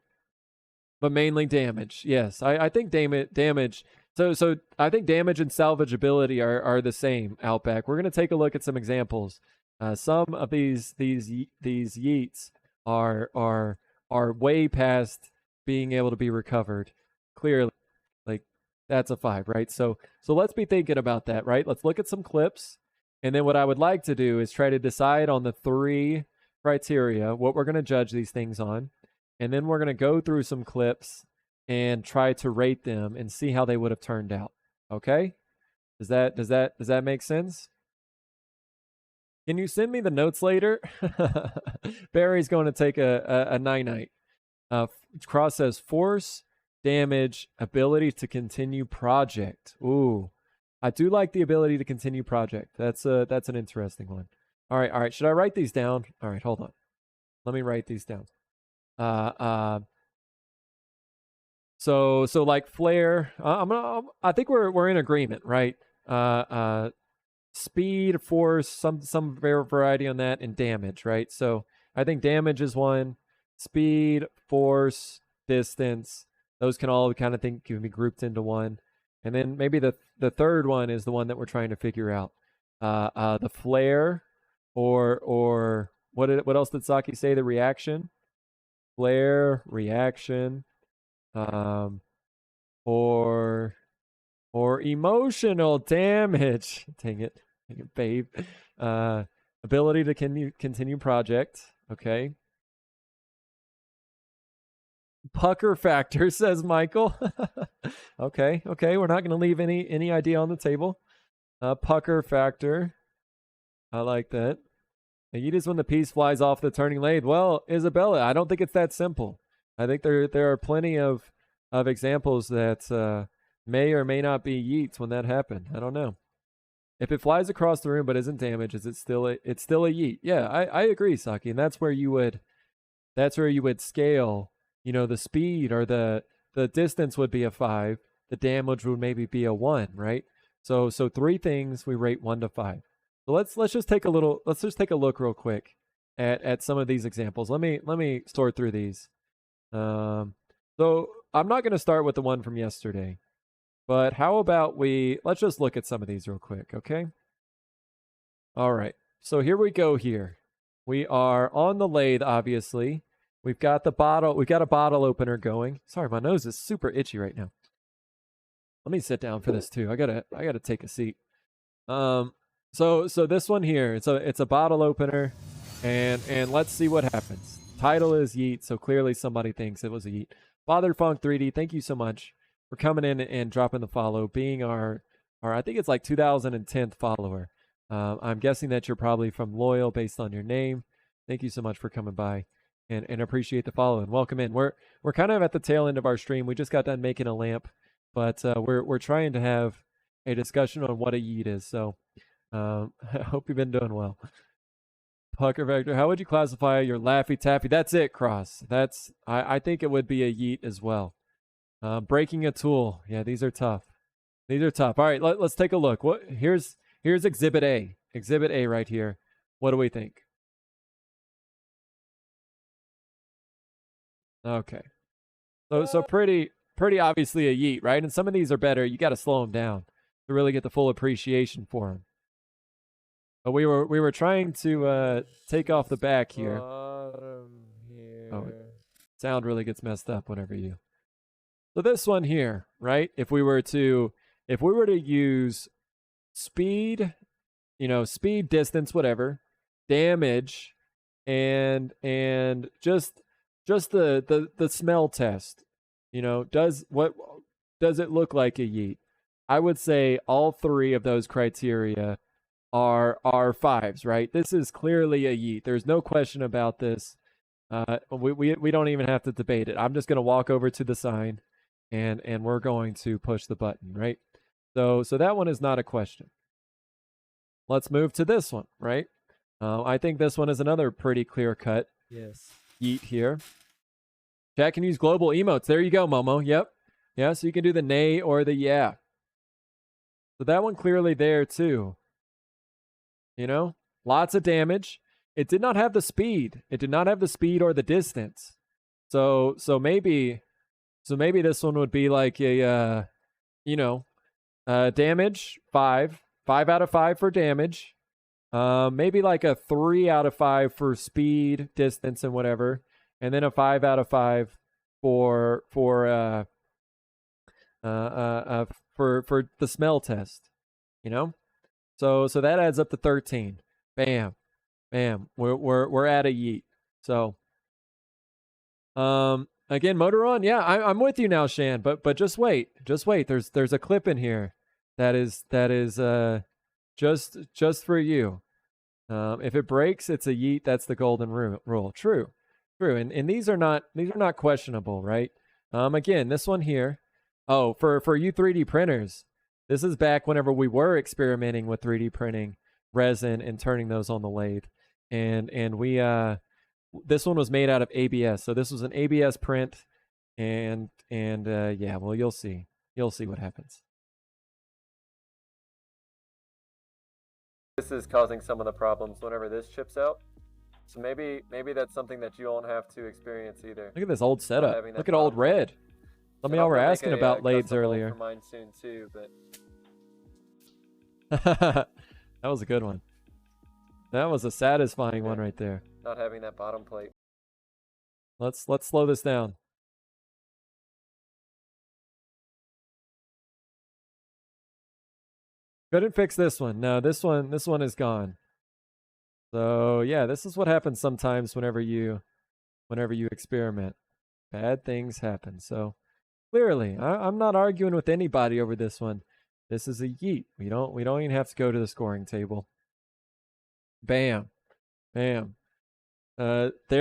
but mainly damage. Yes, I think damage. So I think damage and salvageability are the same. Outback. We're gonna take a look at some examples. Some of these yeets are way past being able to be recovered. Clearly, like that's a 5, right? So let's be thinking about that, right? Let's look at some clips, and then what I would like to do is try to decide on the 3 criteria what we're gonna judge these things on, and then we're gonna go through some clips and try to rate them and see how they would have turned out. Okay? Does that make sense? Can you send me the notes later? Barry's going to take a night. Cross says force, damage, ability to continue project. Ooh, I do like the ability to continue project. That's an interesting one. All right. Should I write these down? All right, hold on. Let me write these down. So like flare, I think we're in agreement, right? Speed, force, some variety on that, and damage, right? So I think damage is one, speed, force, distance. Those can all kind of think can be grouped into one, and then maybe the third one is the one that we're trying to figure out. The flare, or what else did Saki say? The reaction, flare, reaction. Or emotional damage. Dang it, babe. Ability to continue project. Okay. Pucker factor, says Michael. Okay. We're not going to leave any idea on the table. Pucker factor. I like that. And you just when the piece flies off the turning lathe. Well, Isabella, I don't think it's that simple. I think there are plenty of examples that may or may not be yeets when that happened. I don't know. If it flies across the room but isn't damaged, is it still it's still a yeet? Yeah, I agree, Saki, and that's where you would scale. You know, the speed or the distance would be a 5. The damage would maybe be a 1, right? So 3 things we rate 1 to 5. So let's just take a look real quick at some of these examples. Let me sort through these. So I'm not going to start with the one from yesterday, but how about let's just look at some of these real quick, okay? All right. So here we go here. We are on the lathe, obviously. We've got a bottle opener going. Sorry, my nose is super itchy right now. Let me sit down for this too. I gotta take a seat. So this one here, it's a bottle opener, and let's see what happens. Title is yeet, so clearly somebody thinks it was a yeet. Father Funk 3D, thank you so much for coming in and dropping the follow, being our I think it's like 2010th follower. I'm guessing that you're probably from Loyal based on your name. Thank you so much for coming by and appreciate the follow and welcome in. We're kind of at the tail end of our stream. We just got done making a lamp, but we're trying to have a discussion on what a yeet is. So I hope you've been doing well. Pucker Vector, how would you classify your Laffy Taffy? That's it, Cross. I think it would be a yeet as well. Breaking a tool. Yeah, these are tough. All right, let's take a look. Here's Exhibit A. Exhibit A right here. What do we think? Okay. So pretty obviously a yeet, right? And some of these are better. You got to slow them down to really get the full appreciation for them. But we were trying to take off the back here. Oh, sound really gets messed up whenever you So this one here, right? If we were to use speed, speed, distance, whatever, damage, and just the smell test, does it look like a yeet? I would say all three of those criteria are fives, right? This is clearly a yeet. There's no question about this. We don't even have to debate it. I'm just going to walk over to the sign, and we're going to push the button, right? So that one is not a question. Let's move to this one, right? I think this one is another pretty clear cut. Yes. Yeet here. Chat can use global emotes. There you go, Momo. Yep. Yeah, so you can do the nay or the yeah. So that one clearly there too. Lots of damage. It did not have the speed. It did not have the speed or the distance. So maybe this one would be like a damage 5 out of 5 for damage. Maybe like a 3 out of 5 for speed, distance, and whatever, and then a 5 out of 5 for the smell test. So that adds up to 13. Bam. We're at a yeet. So again, motor on. Yeah, I'm with you now, Shan. But just wait. There's a clip in here that is just for you. If it breaks, it's a yeet. That's the golden rule. True. And these are not questionable, right? Again, this one here. Oh, for you 3D printers, this is back whenever we were experimenting with 3D printing resin and turning those on the lathe. And we this one was made out of ABS. So this was an ABS print, and yeah, well, you'll see what happens. This is causing some of the problems whenever this chips out. So maybe that's something that you won't have to experience either. Look at this old setup. Look at old red. Some of y'all were asking about lathes earlier. For mine soon too, but that was a good one. That was a satisfying one right there. Not having that bottom plate. Let's slow this down. Couldn't fix this one. No, this one is gone. So yeah, this is what happens sometimes whenever you experiment. Bad things happen. So clearly, I'm not arguing with anybody over this one. This is a yeet. We don't even have to go to the scoring table. Bam. There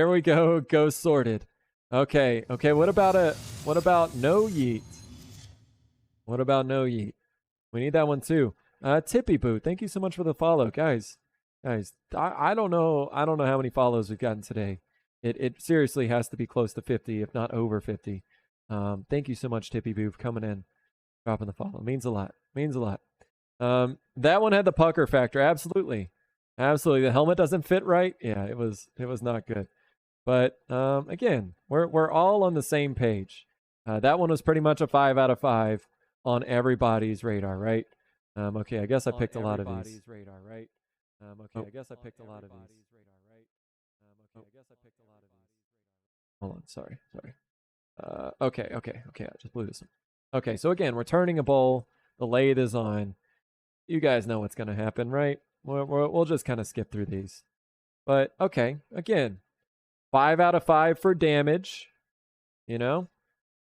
we go. Go sorted. Okay. What about no yeet? What about no yeet? We need that one too. Tippy Boo, thank you so much for the follow, guys. I don't know how many follows we've gotten today. It seriously has to be close to 50, if not over 50. Thank you so much, Tippy Boo, for coming in, dropping the follow. Means a lot. That one had the pucker factor. Absolutely. The helmet doesn't fit right. Yeah, it was not good. But again, we're all on the same page. That one was pretty much a 5 out of 5 on everybody's radar, right? Okay, I guess I picked a lot of these. Hold on, sorry. Okay, I just blew this one. Okay, so again, we're turning a bowl. The lathe is on. You guys know what's going to happen, right? We'll just kind of skip through these. But, okay, again, 5 out of 5 for damage. 5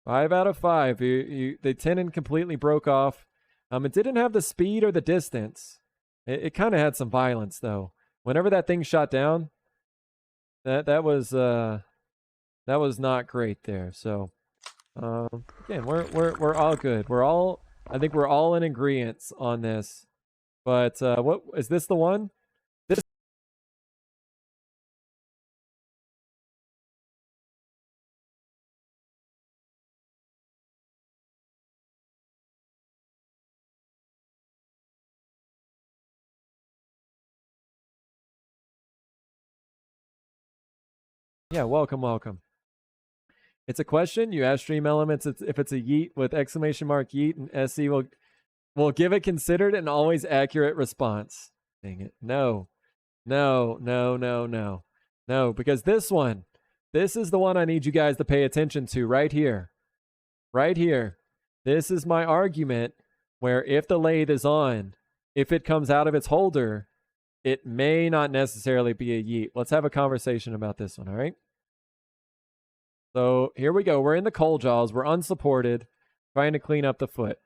out of 5. The tenon completely broke off. It didn't have the speed or the distance. It kind of had some violence, though. Whenever that thing shot down, that was not great there. So again, we're all good. I think we're all in agreement on this. But what is this the one? Yeah, welcome. It's a question. You ask Stream Elements if it's a yeet with exclamation mark yeet, and SC will give it considered and always accurate response. Dang it. No, because this is the one I need you guys to pay attention to right here. right here. This is my argument where if the lathe is on, if it comes out of its holder, it may not necessarily be a yeet. Let's have a conversation about this one, all right? So here we go. We're in the coal jaws. We're unsupported, trying to clean up the foot.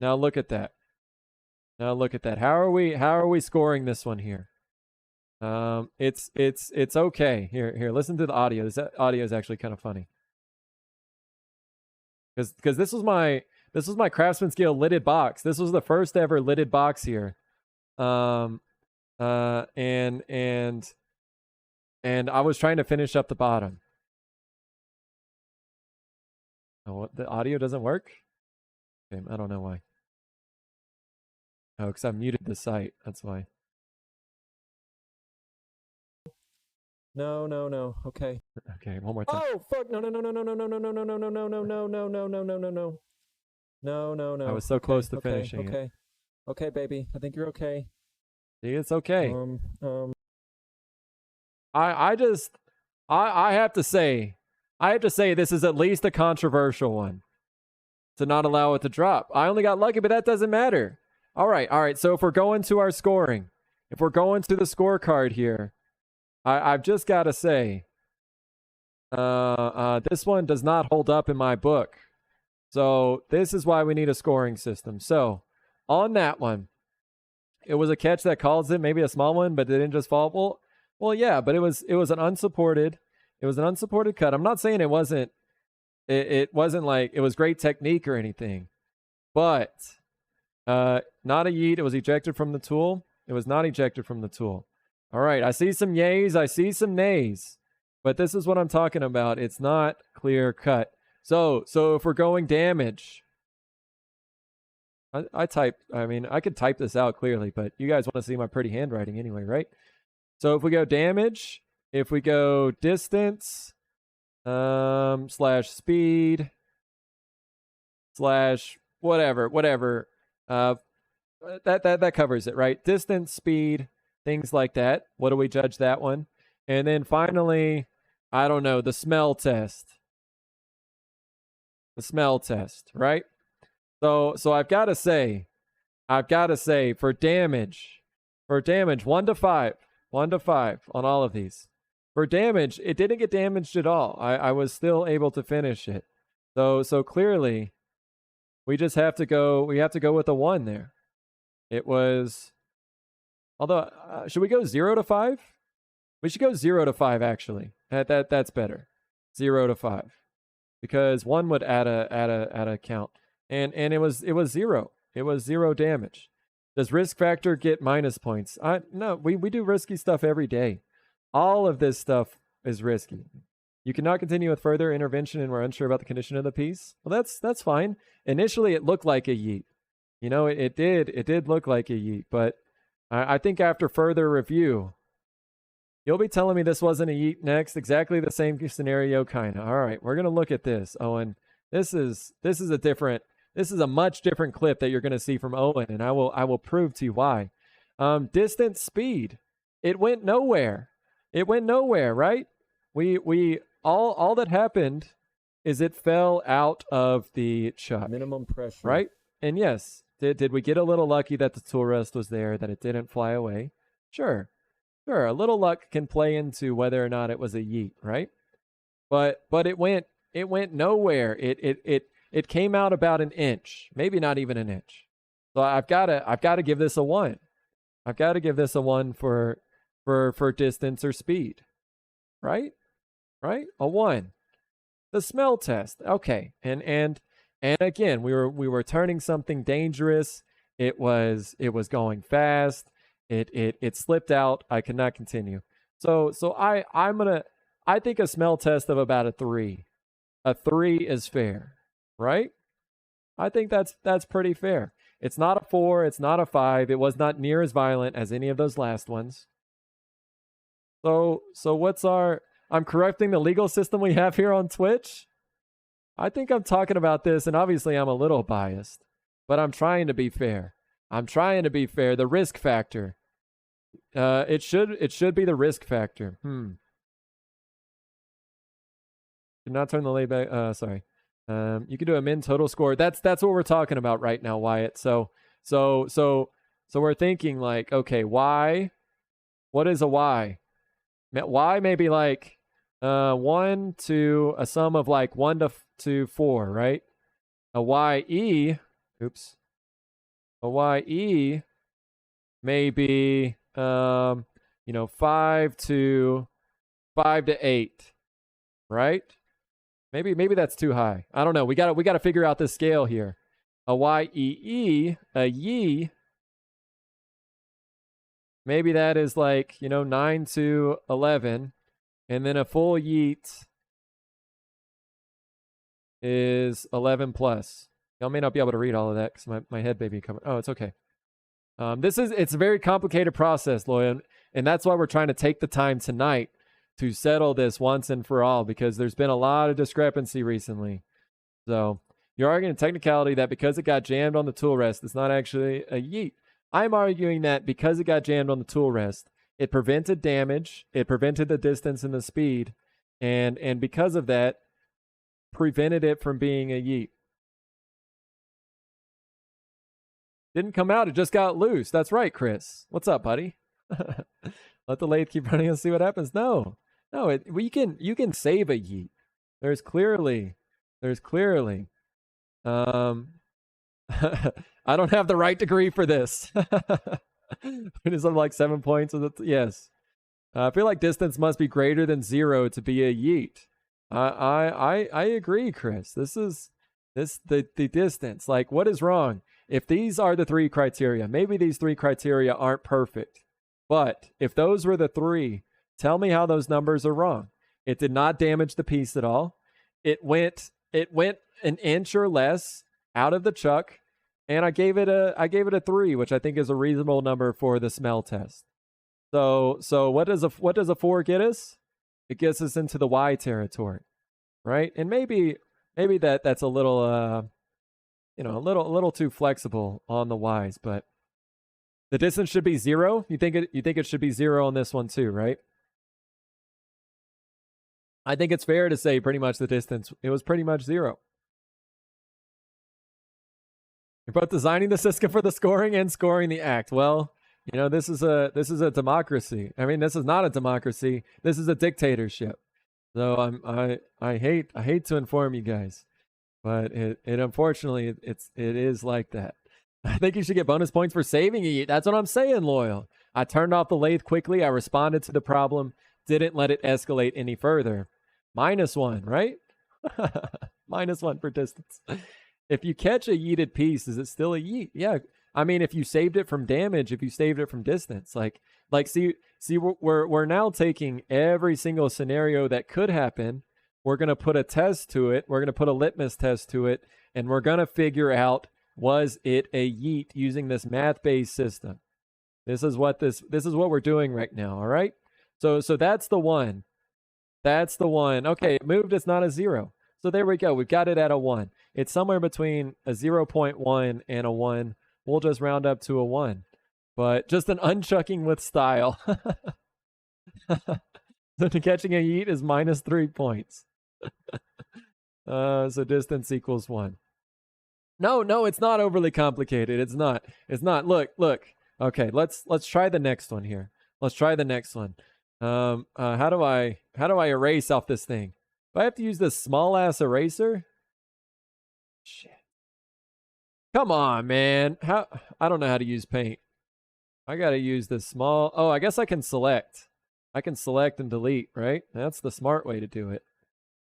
Now look at that. Now look at that. How are we scoring this one here? It's okay. Here, listen to the audio. This audio is actually kind of funny. Because this was my Craftsman scale lidded box. This was the first ever lidded box here. And I was trying to finish up the bottom. Oh, the audio doesn't work? Okay, I don't know why. Oh, because I muted the site. That's why. No. Okay. Okay, one more time. Oh fuck! No. No. I was so close to finishing it. Okay, baby. I think you're okay. See, it's okay. I have to say this is at least a controversial one to not allow it to drop. I only got lucky, but that doesn't matter. All right. So if we're going to our scoring, if we're going to the scorecard here, I've just got to say, this one does not hold up in my book. So this is why we need a scoring system. So on that one, it was a catch that calls it, maybe a small one, but it didn't just fall. Well, yeah, but it was an unsupported cut. I'm not saying it wasn't like it was great technique or anything, but not a yeet. It was ejected from the tool. It was not ejected from the tool. All right, I see some yays, I see some nays, but this is what I'm talking about. It's not clear cut. So if we're going damage, I could type this out clearly, but you guys want to see my pretty handwriting anyway, right? So if we go damage, if we go distance, slash speed, slash whatever, that covers it, right? Distance, speed, things like that. What do we judge that one? And then finally, I don't know, the smell test. The smell test, right? So I've got to say, for damage, 1 to 5 on all of these. For damage, it didn't get damaged at all. I was still able to finish it. So clearly, we have to go with a 1 there. It was, although, should we go 0 to 5? We should go 0 to 5 actually. That's better. 0 to 5. Because 1 would add a count. And it was 0. It was 0 damage. Does risk factor get minus points? No, we do risky stuff every day. All of this stuff is risky. You cannot continue with further intervention and we're unsure about the condition of the piece. Well, that's fine. Initially, it looked like a yeet. You know, it did look like a yeet, but I think after further review, you'll be telling me this wasn't a yeet next. Exactly the same scenario, kind of. All right, we're going to look at this, Owen. This is a much different clip that you're going to see from Owen, and I will prove to you why. Distance speed. It went nowhere. It went nowhere, right? We all that happened is it fell out of the chuck. Minimum pressure. Right? And yes, did we get a little lucky that the tool rest was there, that it didn't fly away? Sure. A little luck can play into whether or not it was a yeet, right? But it went nowhere. It came out about an inch, maybe not even an inch. So I've got to give this a 1. I've got to give this a 1 for distance or speed. Right? A 1. The smell test. Okay. And again, we were turning something dangerous. It was going fast. It slipped out. I could not continue. So I think a smell test of about a 3. A 3 is fair, right? I think that's pretty fair. It's not a 4, it's not a 5. It was not near as violent as any of those last ones. So what's I'm correcting the legal system we have here on Twitch. I think I'm talking about this, and obviously I'm a little biased, but I'm trying to be fair. The risk factor. It should be the risk factor. Did not turn the layback. Sorry. You can do a min total score. That's what we're talking about right now, Wyatt. So we're thinking like, okay, y. What is a y? Y may be like 1 to a sum of like 1 to 4, right? A ye. Oops. A ye may be 5 to 8, right? Maybe that's too high. I don't know. We got to figure out this scale here. A yee, a ye, maybe that is like 9 to 11, and then a full yeet is 11 plus. Y'all may not be able to read all of that because my head may be covered. Oh, it's okay. It's a very complicated process, Loya, and that's why we're trying to take the time tonight to settle this once and for all, because there's been a lot of discrepancy recently. So you're arguing a technicality that because it got jammed on the tool rest, it's not actually a yeet. I'm arguing that because it got jammed on the tool rest, it prevented damage, it prevented the distance and the speed, and because of that, prevented it from being a yeet. Didn't come out, it just got loose. That's right, Chris. What's up, buddy? Let the lathe keep running and see what happens. No, you can save a yeet. There's clearly. I don't have the right degree for this. It is like 7 points. Yes. I feel like distance must be greater than 0 to be a yeet. I agree, Chris. The distance. Like, what is wrong? If these are the 3 criteria, maybe these 3 criteria aren't perfect. But if those were the 3, tell me how those numbers are wrong. It did not damage the piece at all. It went an inch or less out of the chuck, and I gave it a 3, which I think is a reasonable number for the smell test. So what does a 4 get us? It gets us into the Y territory, right? And maybe that's a little a little too flexible on the Y's, but the distance should be 0. You think it should be 0 on this one too, right? I think it's fair to say pretty much the distance, it was pretty much 0. You're both designing the system for the scoring and scoring the act. Well, this is a democracy. I mean, this is not a democracy. This is a dictatorship. So I hate to inform you guys, but it unfortunately it is like that. I think you should get bonus points for saving it. That's what I'm saying, Loyal. I turned off the lathe quickly. I responded to the problem. Didn't let it escalate any further. -1, right? -1 for distance. If you catch a yeeted piece, is it still a yeet? Yeah. I mean, if you saved it from damage, if you saved it from distance, like see, we're now taking every single scenario that could happen. We're going to put a test to it. We're going to put a litmus test to it, and we're going to figure out, was it a yeet using this math-based system? This is what we're doing right now, all right? So that's the one. That's the one. Okay, it moved, it's not a 0. So there we go. We've got it at a 1. It's somewhere between a 0.1 and a 1. We'll just round up to a 1. But just an unchucking with style. So catching a yeet is -3 points. So distance equals 1. No, it's not overly complicated. It's not. Look. Okay, let's try the next one here. Let's try the next one. How do I erase off this thing? Do I have to use this small ass eraser? Shit. Come on, man. I don't know how to use paint. I gotta use this small. Oh, I guess I can select. I can select and delete, right? That's the smart way to do it.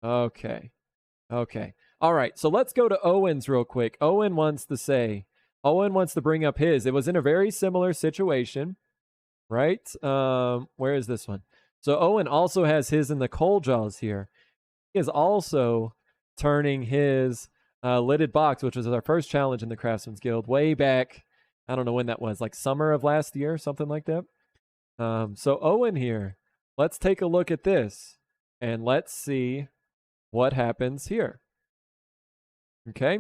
Okay. All right, so let's go to Owen's real quick. Owen wants to bring up his. It was in a very similar situation, right? Where is this one? So Owen also has his in the coal jaws here. He is also turning his lidded box, which was our first challenge in the Craftsman's Guild way back. I don't know when that was, like summer of last year, something like that. So Owen here, let's take a look at this and let's see what happens here. Okay.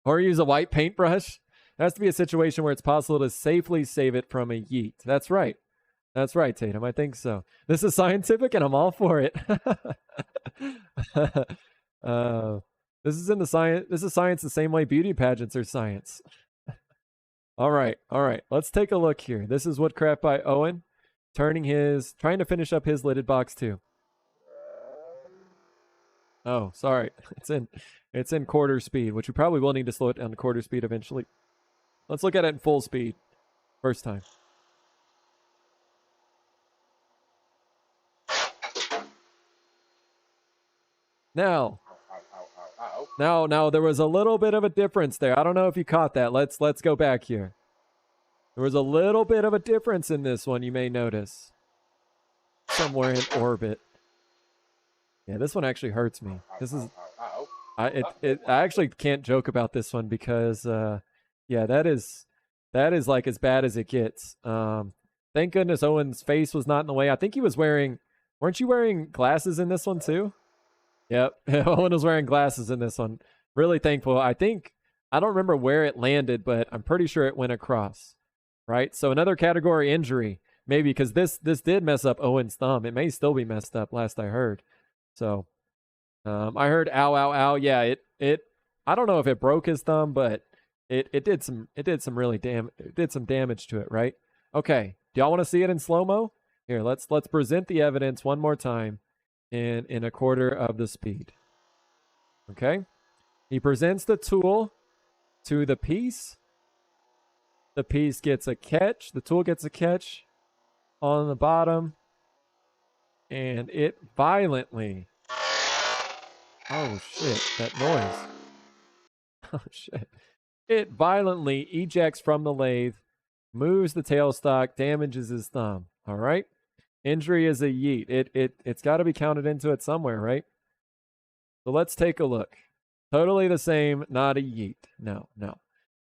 Or use a white paintbrush. It has to be a situation where it's possible to safely save it from a yeet. That's right. That's right, Tatum. I think so. This is scientific, and I'm all for it. This is in the science. This is science the same way beauty pageants are science. All right, all right. Let's take a look here. This is Woodcraft by Owen, trying to finish up his lidded box too. Oh, sorry. It's in quarter speed, which we probably will need to slow it down to quarter speed eventually. Let's look at it in full speed. First time. Now there was a little bit of a difference there. I don't know if you caught that. Let's go back here. There was a little bit of a difference in this one, you may notice. Somewhere in orbit. Yeah, this one actually hurts me. This is I actually can't joke about this one because yeah, that is like as bad as it gets. Thank goodness Owen's face was not in the way. I think he was weren't you wearing glasses in this one too? Yep. Owen was wearing glasses in this one. Really thankful. I don't remember where it landed, but I'm pretty sure it went across. Right? So another category injury. Maybe because this did mess up Owen's thumb. It may still be messed up, last I heard. So I heard ow, ow, ow. Yeah, it I don't know if it broke his thumb, but it did some damage to it, right? Okay. Do y'all want to see it in slow-mo? Here, let's present the evidence one more time in a quarter of the speed. Okay? He presents the tool to the piece. The piece gets a catch. The tool gets a catch on the bottom. And it violently... Oh, shit. That noise. Oh, shit. It violently ejects from the lathe, moves the tailstock, damages his thumb. All right? Injury is a yeet. It's got to be counted into it somewhere, right? So let's take a look. Totally the same, not a yeet. No.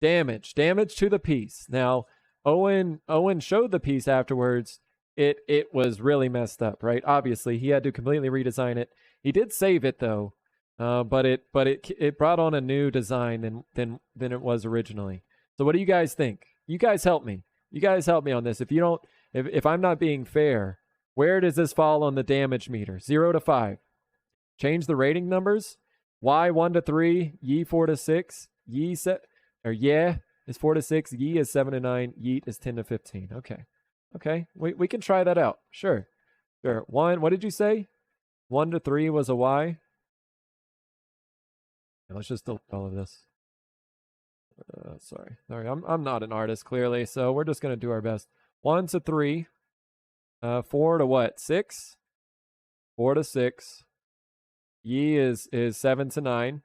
Damage to the piece. Now, Owen showed the piece afterwards. It was really messed up, right? Obviously, he had to completely redesign it. He did save it though, but it brought on a new design than it was originally. So what do you guys think? You guys help me. You guys help me on this. If I'm not being fair, where does this fall on the damage meter? 0 to 5. Change the rating numbers. Y 1 to 3. Yi 4 to 6. Yeah is 4 to 6. Yi is 7 to 9. Yeet is 10 to 15. Okay. We can try that out. Sure. 1. What did you say? 1 to 3 was a Y. Let's just delete all of this. Sorry. I'm not an artist clearly, so we're just gonna do our best. 1 to 3. 4 to what? 6? 4 to 6. Yi is 7 to 9.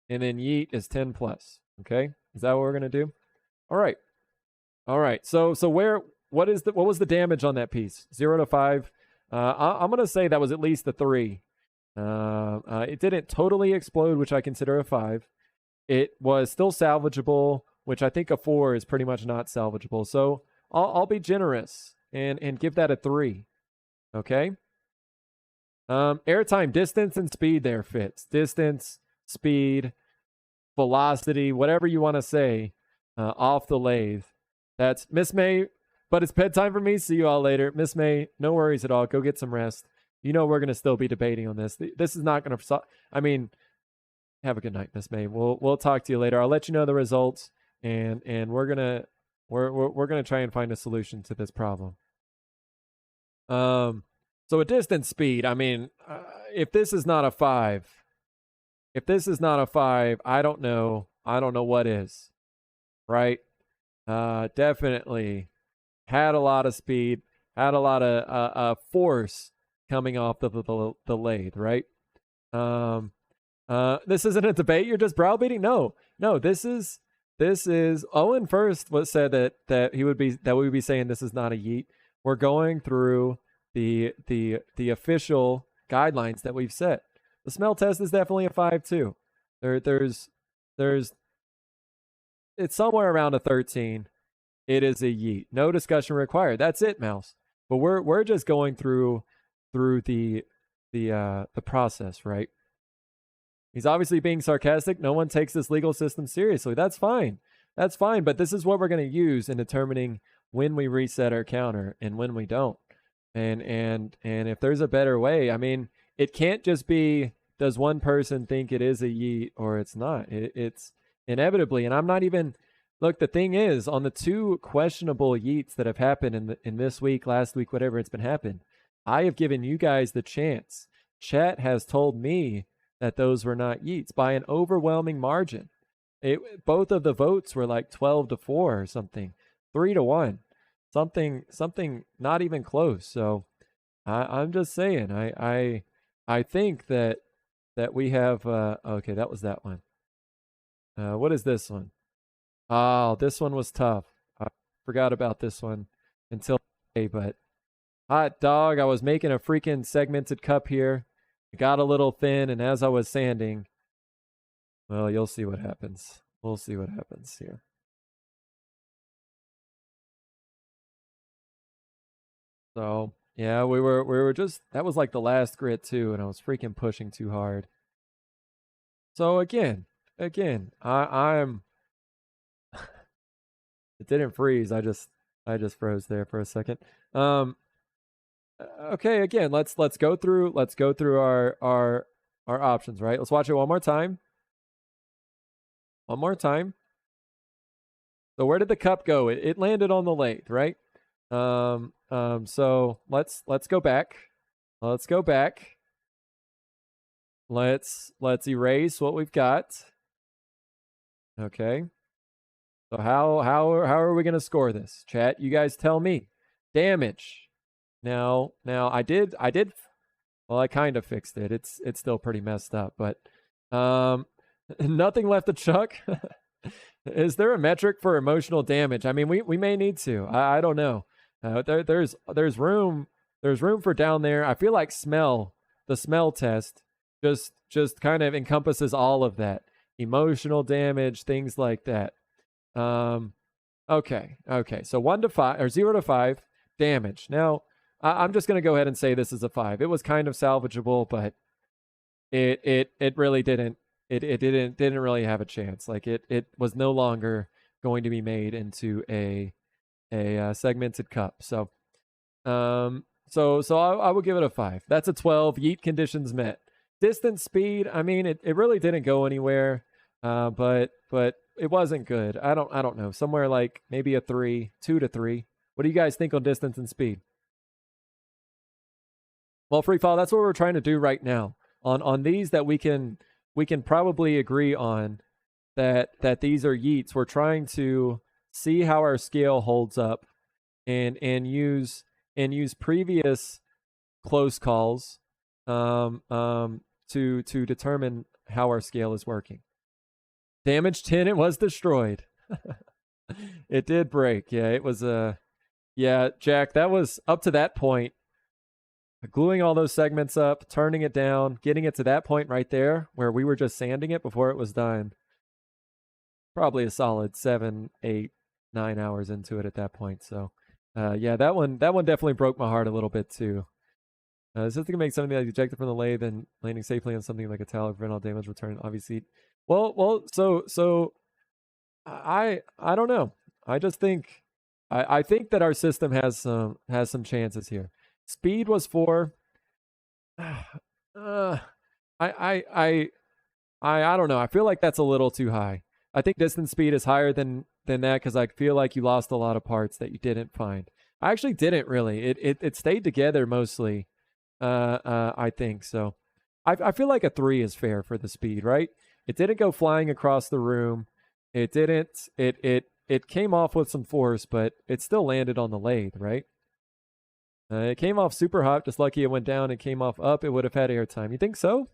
And then yeet is 10 plus. Okay? Is that what we're gonna do? All right. So what was the damage on that piece? 0 to 5. I'm gonna say that was at least a 3. It didn't totally explode, which I consider a 5. It was still salvageable, which I think a 4 is pretty much not salvageable. So I'll be generous and give that a 3. Okay. Airtime, distance, and speed there fits. Distance, speed, velocity, whatever you want to say, off the lathe. That's Miss May, but it's bedtime for me. See you all later. Miss May, no worries at all. Go get some rest. You know we're going to still be debating on this. This is not going to... I mean, have a good night, Miss May. We'll talk to you later. I'll let you know the results, and we're gonna try and find a solution to this problem. So a distance speed. I mean, if this is not a 5, I don't know what is. Right? Definitely had a lot of speed, had a lot of force coming off the lathe. Right? This isn't a debate. You're just browbeating. No. This is Owen first said that we would be saying this is not a yeet. We're going through the official guidelines that we've set. The smell test is definitely a 5 too. There's it's somewhere around a 13. It is a yeet. No discussion required. That's it, Mouse. But we're just going through the process, right? He's obviously being sarcastic. No one takes this legal system seriously. That's fine. But this is what we're going to use in determining when we reset our counter and when we don't. And if there's a better way, I mean, it can't just be, does one person think it is a yeet or it's not? It's inevitably, and I'm not even, look, the thing is, on the two questionable yeets that have happened in this week, last week, whatever it's been happened, I have given you guys the chance. Chat has told me that those were not yeets by an overwhelming margin. Both of the votes were like 12-4 or something, 3-1, something not even close. So I'm just saying, I think that we have. Okay, that was that one. What is this one? Oh, this one was tough. I forgot about this one until today, but hot dog, I was making a freaking segmented cup here. It got a little thin, and as I was sanding, well, you'll see what happens. We'll see what happens here. So, yeah, we were just, that was like the last grit too, and I was freaking pushing too hard. So again, I'm it didn't freeze. I just froze there for a second. Okay, again, let's go through our options, right? Let's watch it one more time. One more time. So where did the cup go? It landed on the lathe, right? So let's go back. Let's go back. Let's erase what we've got. Okay. So how are we gonna score this? Chat, you guys tell me. Damage. Now I did well, I kind of fixed it. It's still pretty messed up, but nothing left to chuck. Is there a metric for emotional damage? I mean, we may need to. I don't know. There's room for down there. I feel like the smell test just kind of encompasses all of that. Emotional damage, things like that. Okay. So 1 to 5 or 0 to 5 damage. Now, I'm just going to go ahead and say this is a 5. It was kind of salvageable, but it really didn't. It didn't really have a chance. Like it was no longer going to be made into a segmented cup. So I would give it a 5. That's a 12. Yeet conditions met. Distance speed, I mean, it really didn't go anywhere. But it wasn't good. I don't know. Somewhere like maybe a 3, 2 to 3. What do you guys think on distance and speed? Well, Free Fall, that's what we're trying to do right now. On these that we can probably agree on that these are yeets. We're trying to see how our scale holds up and use previous close calls to determine how our scale is working. Damage 10, it was destroyed. It did break. Yeah, it was yeah, Jack, that was up to that point. Gluing all those segments up, turning it down, getting it to that point right there where we were just sanding it before it was done. Probably a solid 7, 8, 9 hours into it at that point. So, yeah, that one definitely broke my heart a little bit too. This is going to make something like ejected from the lathe and landing safely on something like a towel, prevent all damage return. Obviously, well, so I don't know. I just think I think that our system has some chances here. Speed was 4. I don't know. I feel like that's a little too high. I think distance speed is higher than that because I feel like you lost a lot of parts that you didn't find. I actually didn't really. It stayed together mostly. I think so. I feel like a 3 is fair for the speed, right? It didn't go flying across the room. It didn't. It came off with some force, but it still landed on the lathe, right? It came off super hot, just lucky it went down and came off up. It would have had airtime. You think so?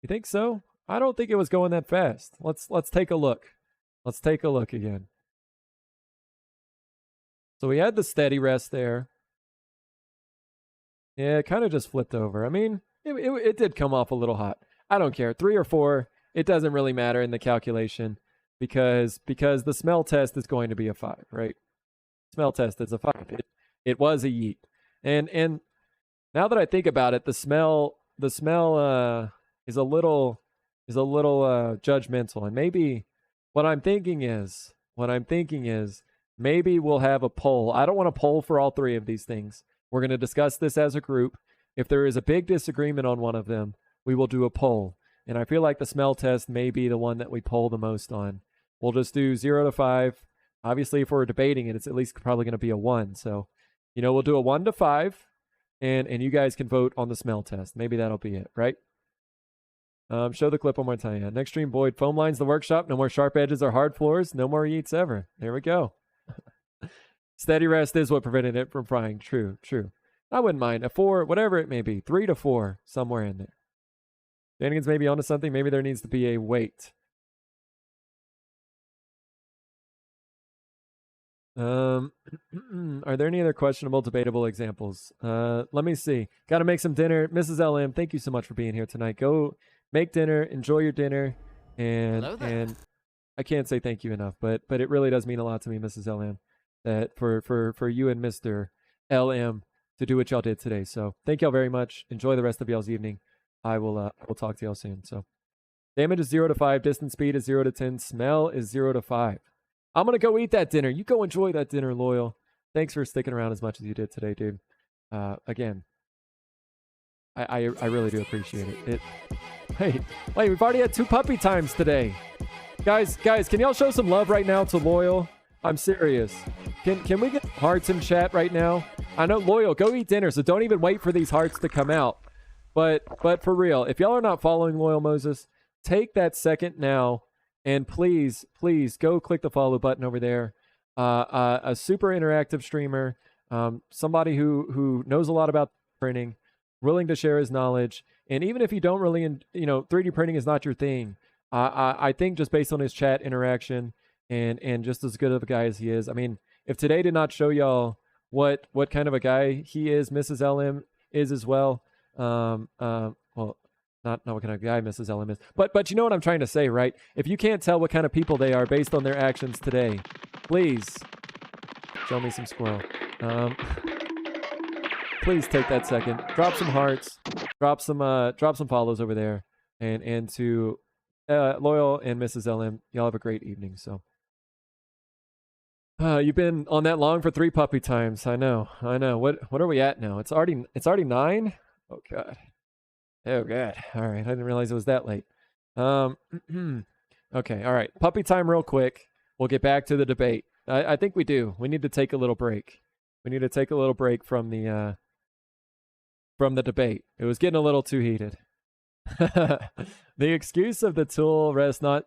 You think so? I don't think it was going that fast. Let's take a look. Let's take a look again. So we had the steady rest there. Yeah, it kind of just flipped over. I mean, it did come off a little hot. I don't care. 3 or 4, it doesn't really matter in the calculation because the smell test is going to be a 5, right? Smell test is a 5. It was a yeet. And now that I think about it, the smell is a little judgmental. And maybe what I'm thinking is maybe we'll have a poll. I don't want to poll for all three of these things. We're going to discuss this as a group. If there is a big disagreement on one of them, we will do a poll. And I feel like the smell test may be the one that we poll the most on. We'll just do 0 to 5. Obviously, if we're debating it, it's at least probably going to be a 1. So, we'll do a 1 to 5, and you guys can vote on the smell test. Maybe that'll be it, right? Show the clip one more time. Yeah. Next stream, Boyd. Foam lines the workshop. No more sharp edges or hard floors. No more yeets ever. There we go. Steady rest is what prevented it from frying. True. I wouldn't mind. A 4, whatever it may be. 3 to 4, somewhere in there. Danigans may be onto something. Maybe there needs to be a wait. Are there any other questionable, debatable examples? Let me see. Got to make some dinner. Mrs. LM, thank you so much for being here tonight. Go make dinner, enjoy your dinner, and I can't say thank you enough, but it really does mean a lot to me, Mrs. LM, that for you and Mr. LM to do what y'all did today. So thank y'all very much. Enjoy the rest of y'all's evening. I will talk to y'all soon. So damage is 0 to 5, distance speed is 0 to 10, smell is 0 to 5. I'm gonna go eat that dinner. You go enjoy that dinner, Loyal. Thanks for sticking around as much as you did today, dude. Again, I really do appreciate it. Hey, we've already had 2 puppy times today. Guys, can y'all show some love right now to Loyal? I'm serious. Can we get hearts in chat right now? I know, Loyal, go eat dinner, so don't even wait for these hearts to come out. But for real, if y'all are not following Loyal Moses, take that second now and please go click the follow button over there. A super interactive streamer, somebody who knows a lot about printing, willing to share his knowledge. And even if you don't really, 3D printing is not your thing, I think just based on his chat interaction and just as good of a guy as he is. I mean, if today did not show y'all what kind of a guy he is, Mrs. LM is as well. Well, not what kind of guy Mrs. LM is, but you know what I'm trying to say, right? If you can't tell what kind of people they are based on their actions today, please show me some squirrel. Please take that second, drop some hearts, drop some follows over there, and to Loyal and Mrs. LM, y'all have a great evening. So. You've been on that long for 3 puppy times. I know. What are we at now? It's already 9. Oh god. All right. I didn't realize it was that late. Okay. All right. Puppy time, real quick. We'll get back to the debate. I think we do. We need to take a little break. We need to take a little break from the debate. It was getting a little too heated. The excuse of the tool rest not.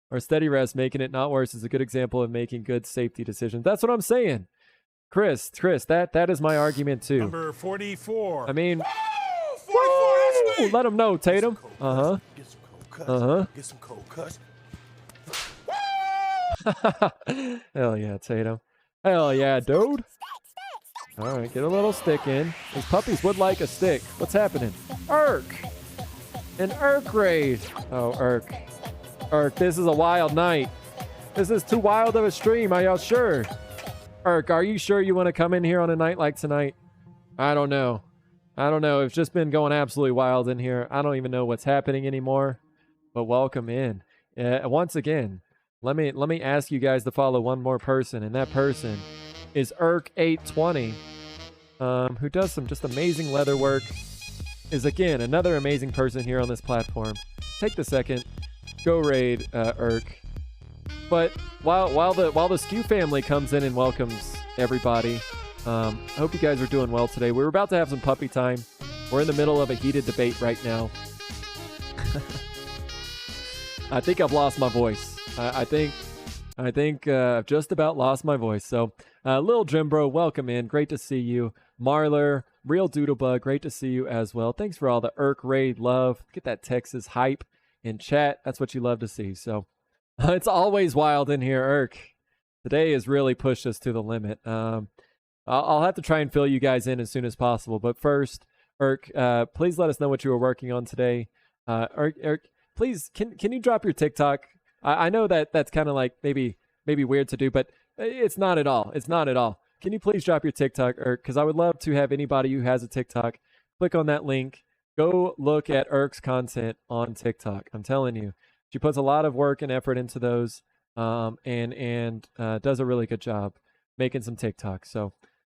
Or steady rest, making it not worse, is a good example of making good safety decisions. That's what I'm saying. Chris, that is my argument too. Number 44. I mean, Woo! 44, let him know, Tatum. Get some cold cuts. Get some cold cuts. Hell yeah, Tatum. Hell yeah, dude. All right, get a little stick in. These puppies would like a stick. What's happening? Urk. An Urk raid. Oh, Urk. Urk, this is a wild night. This is too wild of a stream. Are y'all sure? Urk, are you sure you want to come in here on a night like tonight? I don't know. It's just been going absolutely wild in here. I don't even know what's happening anymore. But welcome in. Once again, let me ask you guys to follow one more person, and that person is Urk820, who does some just amazing leather work. Is again another amazing person here on this platform. Take the second. Go raid Urk. But while the Skew family comes in and welcomes everybody, I hope you guys are doing well today. We're about to have some puppy time. We're in the middle of a heated debate right now. I think I've lost my voice. I think I've just about lost my voice. So, Lil Jimbro, welcome in. Great to see you. Marler, Real Doodlebug, great to see you as well. Thanks for all the Urk raid love. Get that Texas hype in chat. That's what you love to see. So it's always wild in here, Urk. Today has really pushed us to the limit. I'll have to try and fill you guys in as soon as possible. But first, Urk, please let us know what you were working on today. Urk, please, can you drop your TikTok? I know that's kind of like maybe weird to do, but it's not at all. It's not at all. Can you please drop your TikTok, Urk? Because I would love to have anybody who has a TikTok click on that link. Go look at Urk's content on TikTok. I'm telling you, she puts a lot of work and effort into those, and does a really good job. making some TikToks. So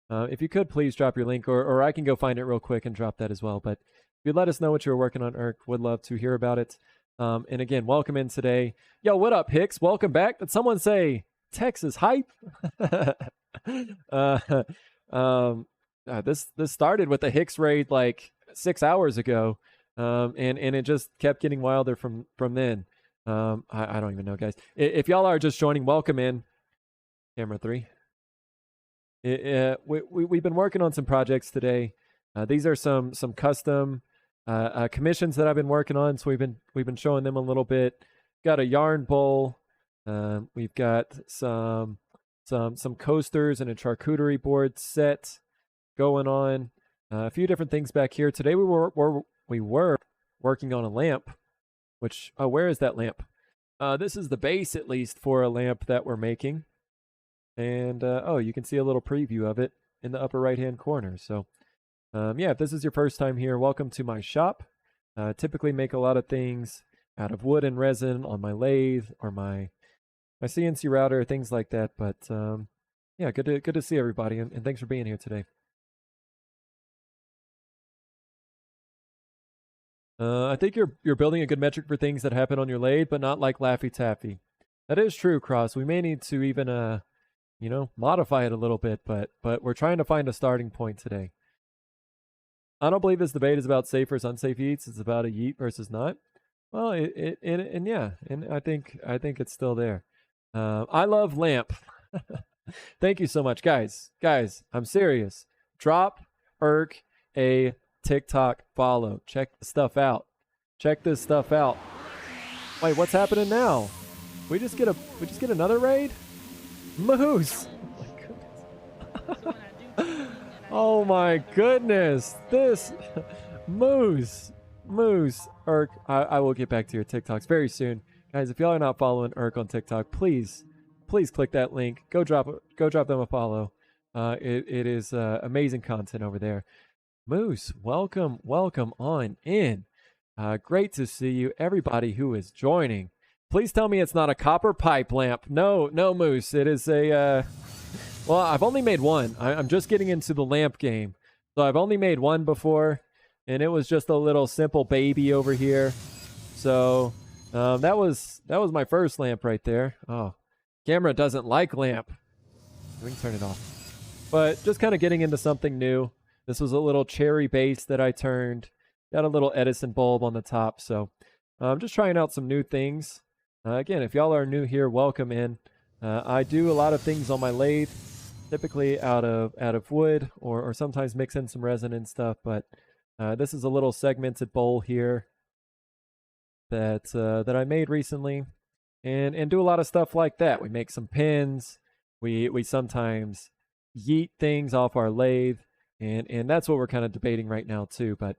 if you could please drop your link, or I can go find it real quick and drop that as well. But if you'd let us know what you're working on, Irk, would love to hear about it. And again, welcome in today. Yo, what up, Hicks? Welcome back. Did someone say Texas hype? This started with the Hicks raid like 6 hours ago, and it just kept getting wilder from then. I don't even know, guys. If y'all are just joining, welcome in. Camera 3. We've been working on some projects today. These are some custom commissions that I've been working on, so we've been showing them a little bit. Got a yarn bowl. We've got some coasters and a charcuterie board set going on. A few different things back here. Today we were working on a lamp. Which where is that lamp? This is the base, at least, for a lamp that we're making. And you can see a little preview of it in the upper right hand corner. So yeah, if this is your first time here, welcome to my shop. Typically make a lot of things out of wood and resin on my lathe or my CNC router, things like that. But yeah, good to see everybody, and thanks for being here today. I think you're building a good metric for things that happen on your lathe, but not like Laffy Taffy. That is true, Cross. We may need to even modify it a little bit, but we're trying to find a starting point today. I don't believe this debate is about safe versus unsafe yeets. It's about a yeet versus not. Well, and I think it's still there. I love lamp. Thank you so much, guys. I'm serious. Drop Irk a TikTok follow. Check the stuff out. Check this stuff out. Wait, what's happening now? We just get another raid? Moose. Oh my goodness. This Moose. Irk, I will get back to your TikToks very soon. Guys, if y'all are not following Irk on TikTok, please click that link. Go drop them a follow. It is amazing content over there. Moose, welcome on in. Great to see you, everybody who is joining. Please tell me it's not a copper pipe lamp. No, Moose. It is a, well, I've only made one. I'm just getting into the lamp game. So I've only made one before, and it was just a little simple baby over here. So that was my first lamp right there. Oh, camera doesn't like lamp. We can turn it off. But just kind of getting into something new. This was a little cherry base that I turned. Got a little Edison bulb on the top. So I'm just trying out some new things. Again, if y'all are new here, welcome in. I do a lot of things on my lathe, typically out of wood or sometimes mix in some resin and stuff. But this is a little segmented bowl here that I made recently, and do a lot of stuff like that. We make some pins. We sometimes yeet things off our lathe. And that's what we're kind of debating right now too. But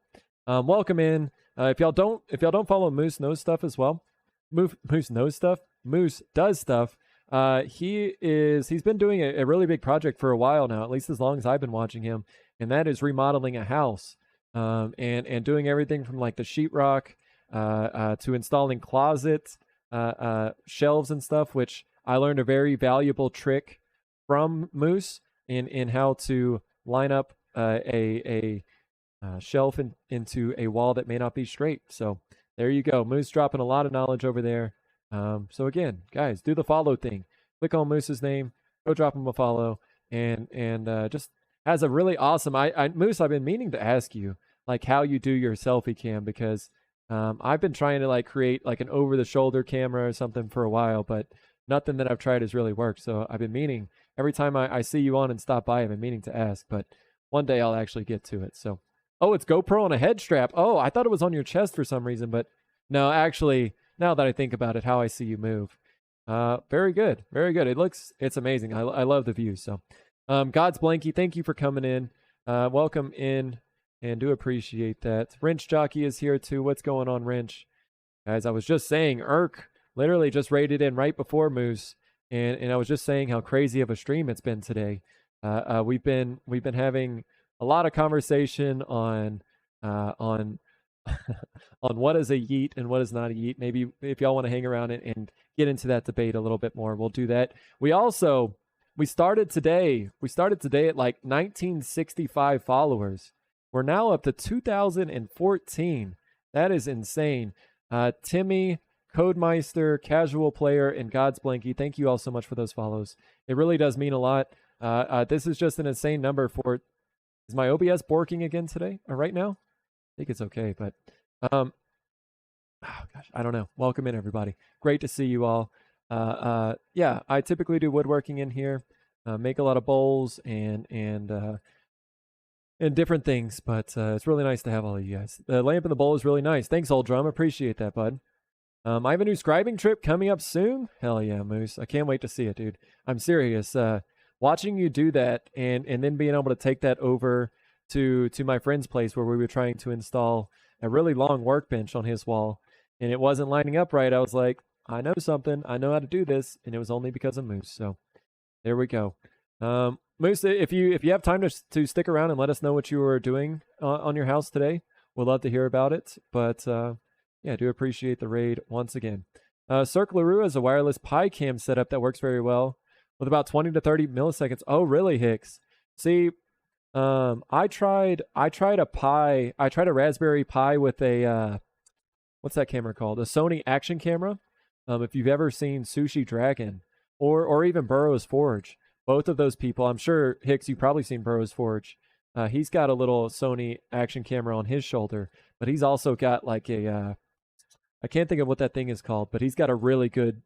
welcome in. If y'all don't follow Moose Knows Stuff as well, Moose Knows Stuff. Moose does stuff. He's been doing a really big project for a while now, at least as long as I've been watching him, and that is remodeling a house. And doing everything from like the sheetrock to installing closets, shelves and stuff, which I learned a very valuable trick from Moose in how to line up a shelf into a wall that may not be straight. So there you go. Moose dropping a lot of knowledge over there. So again, guys, do the follow thing. Click on Moose's name, go drop him a follow, and just has a really awesome. Moose, I've been meaning to ask you like how you do your selfie cam, because I've been trying to like create like an over the shoulder camera or something for a while, but nothing that I've tried has really worked. So I've been meaning, every time I see you on and stop by, I've been meaning to ask, but one day I'll actually get to it. So, oh, it's GoPro on a head strap. Oh, I thought it was on your chest for some reason, but no, actually, now that I think about it, how I see you move. Very good. Very good. It's amazing. I love the view. So, God's Blanky, thank you for coming in. Welcome in, and do appreciate that. Wrench Jockey is here too. What's going on, Wrench? Guys, I was just saying, Irk literally just raided in right before Moose, and I was just saying how crazy of a stream it's been today. We've been having a lot of conversation on on what is a yeet and what is not a yeet. Maybe if y'all want to hang around and get into that debate a little bit more, we'll do that. We also we started today. We started today at like 1965 followers. We're now up to 2014. That is insane. Timmy, Codemeister, Casual Player, and God's Blanky, thank you all so much for those follows. It really does mean a lot. This is just an insane number for... Is my OBS borking again today or right now? I think it's okay, but... oh gosh, I don't know. Welcome in, everybody. Great to see you all. Yeah, I typically do woodworking in here, make a lot of bowls and different things, but it's really nice to have all of you guys. The lamp and the bowl is really nice. Thanks, Old Drum. Appreciate that, bud. I have a new scribing trip coming up soon. Hell yeah, Moose. I can't wait to see it, dude. I'm serious. Watching you do that and then being able to take that over to my friend's place where we were trying to install a really long workbench on his wall, and it wasn't lining up right. I was like, I know something. I know how to do this, and it was only because of Moose. So there we go. Moose, if you have time to stick around and let us know what you were doing on your house today, we'd love to hear about it. But yeah, I do appreciate the raid once again. Circlaroo has a wireless Pi cam setup that works very well with about 20 to 30 milliseconds. Oh, really, Hicks? See, I tried a Raspberry Pi with a what's that camera called? A Sony action camera. If you've ever seen Sushi Dragon or even Burroughs Forge, both of those people, I'm sure, Hicks, you've probably seen Burroughs Forge. He's got a little Sony action camera on his shoulder, but he's also got like a, I can't think of what that thing is called, but he's got a really good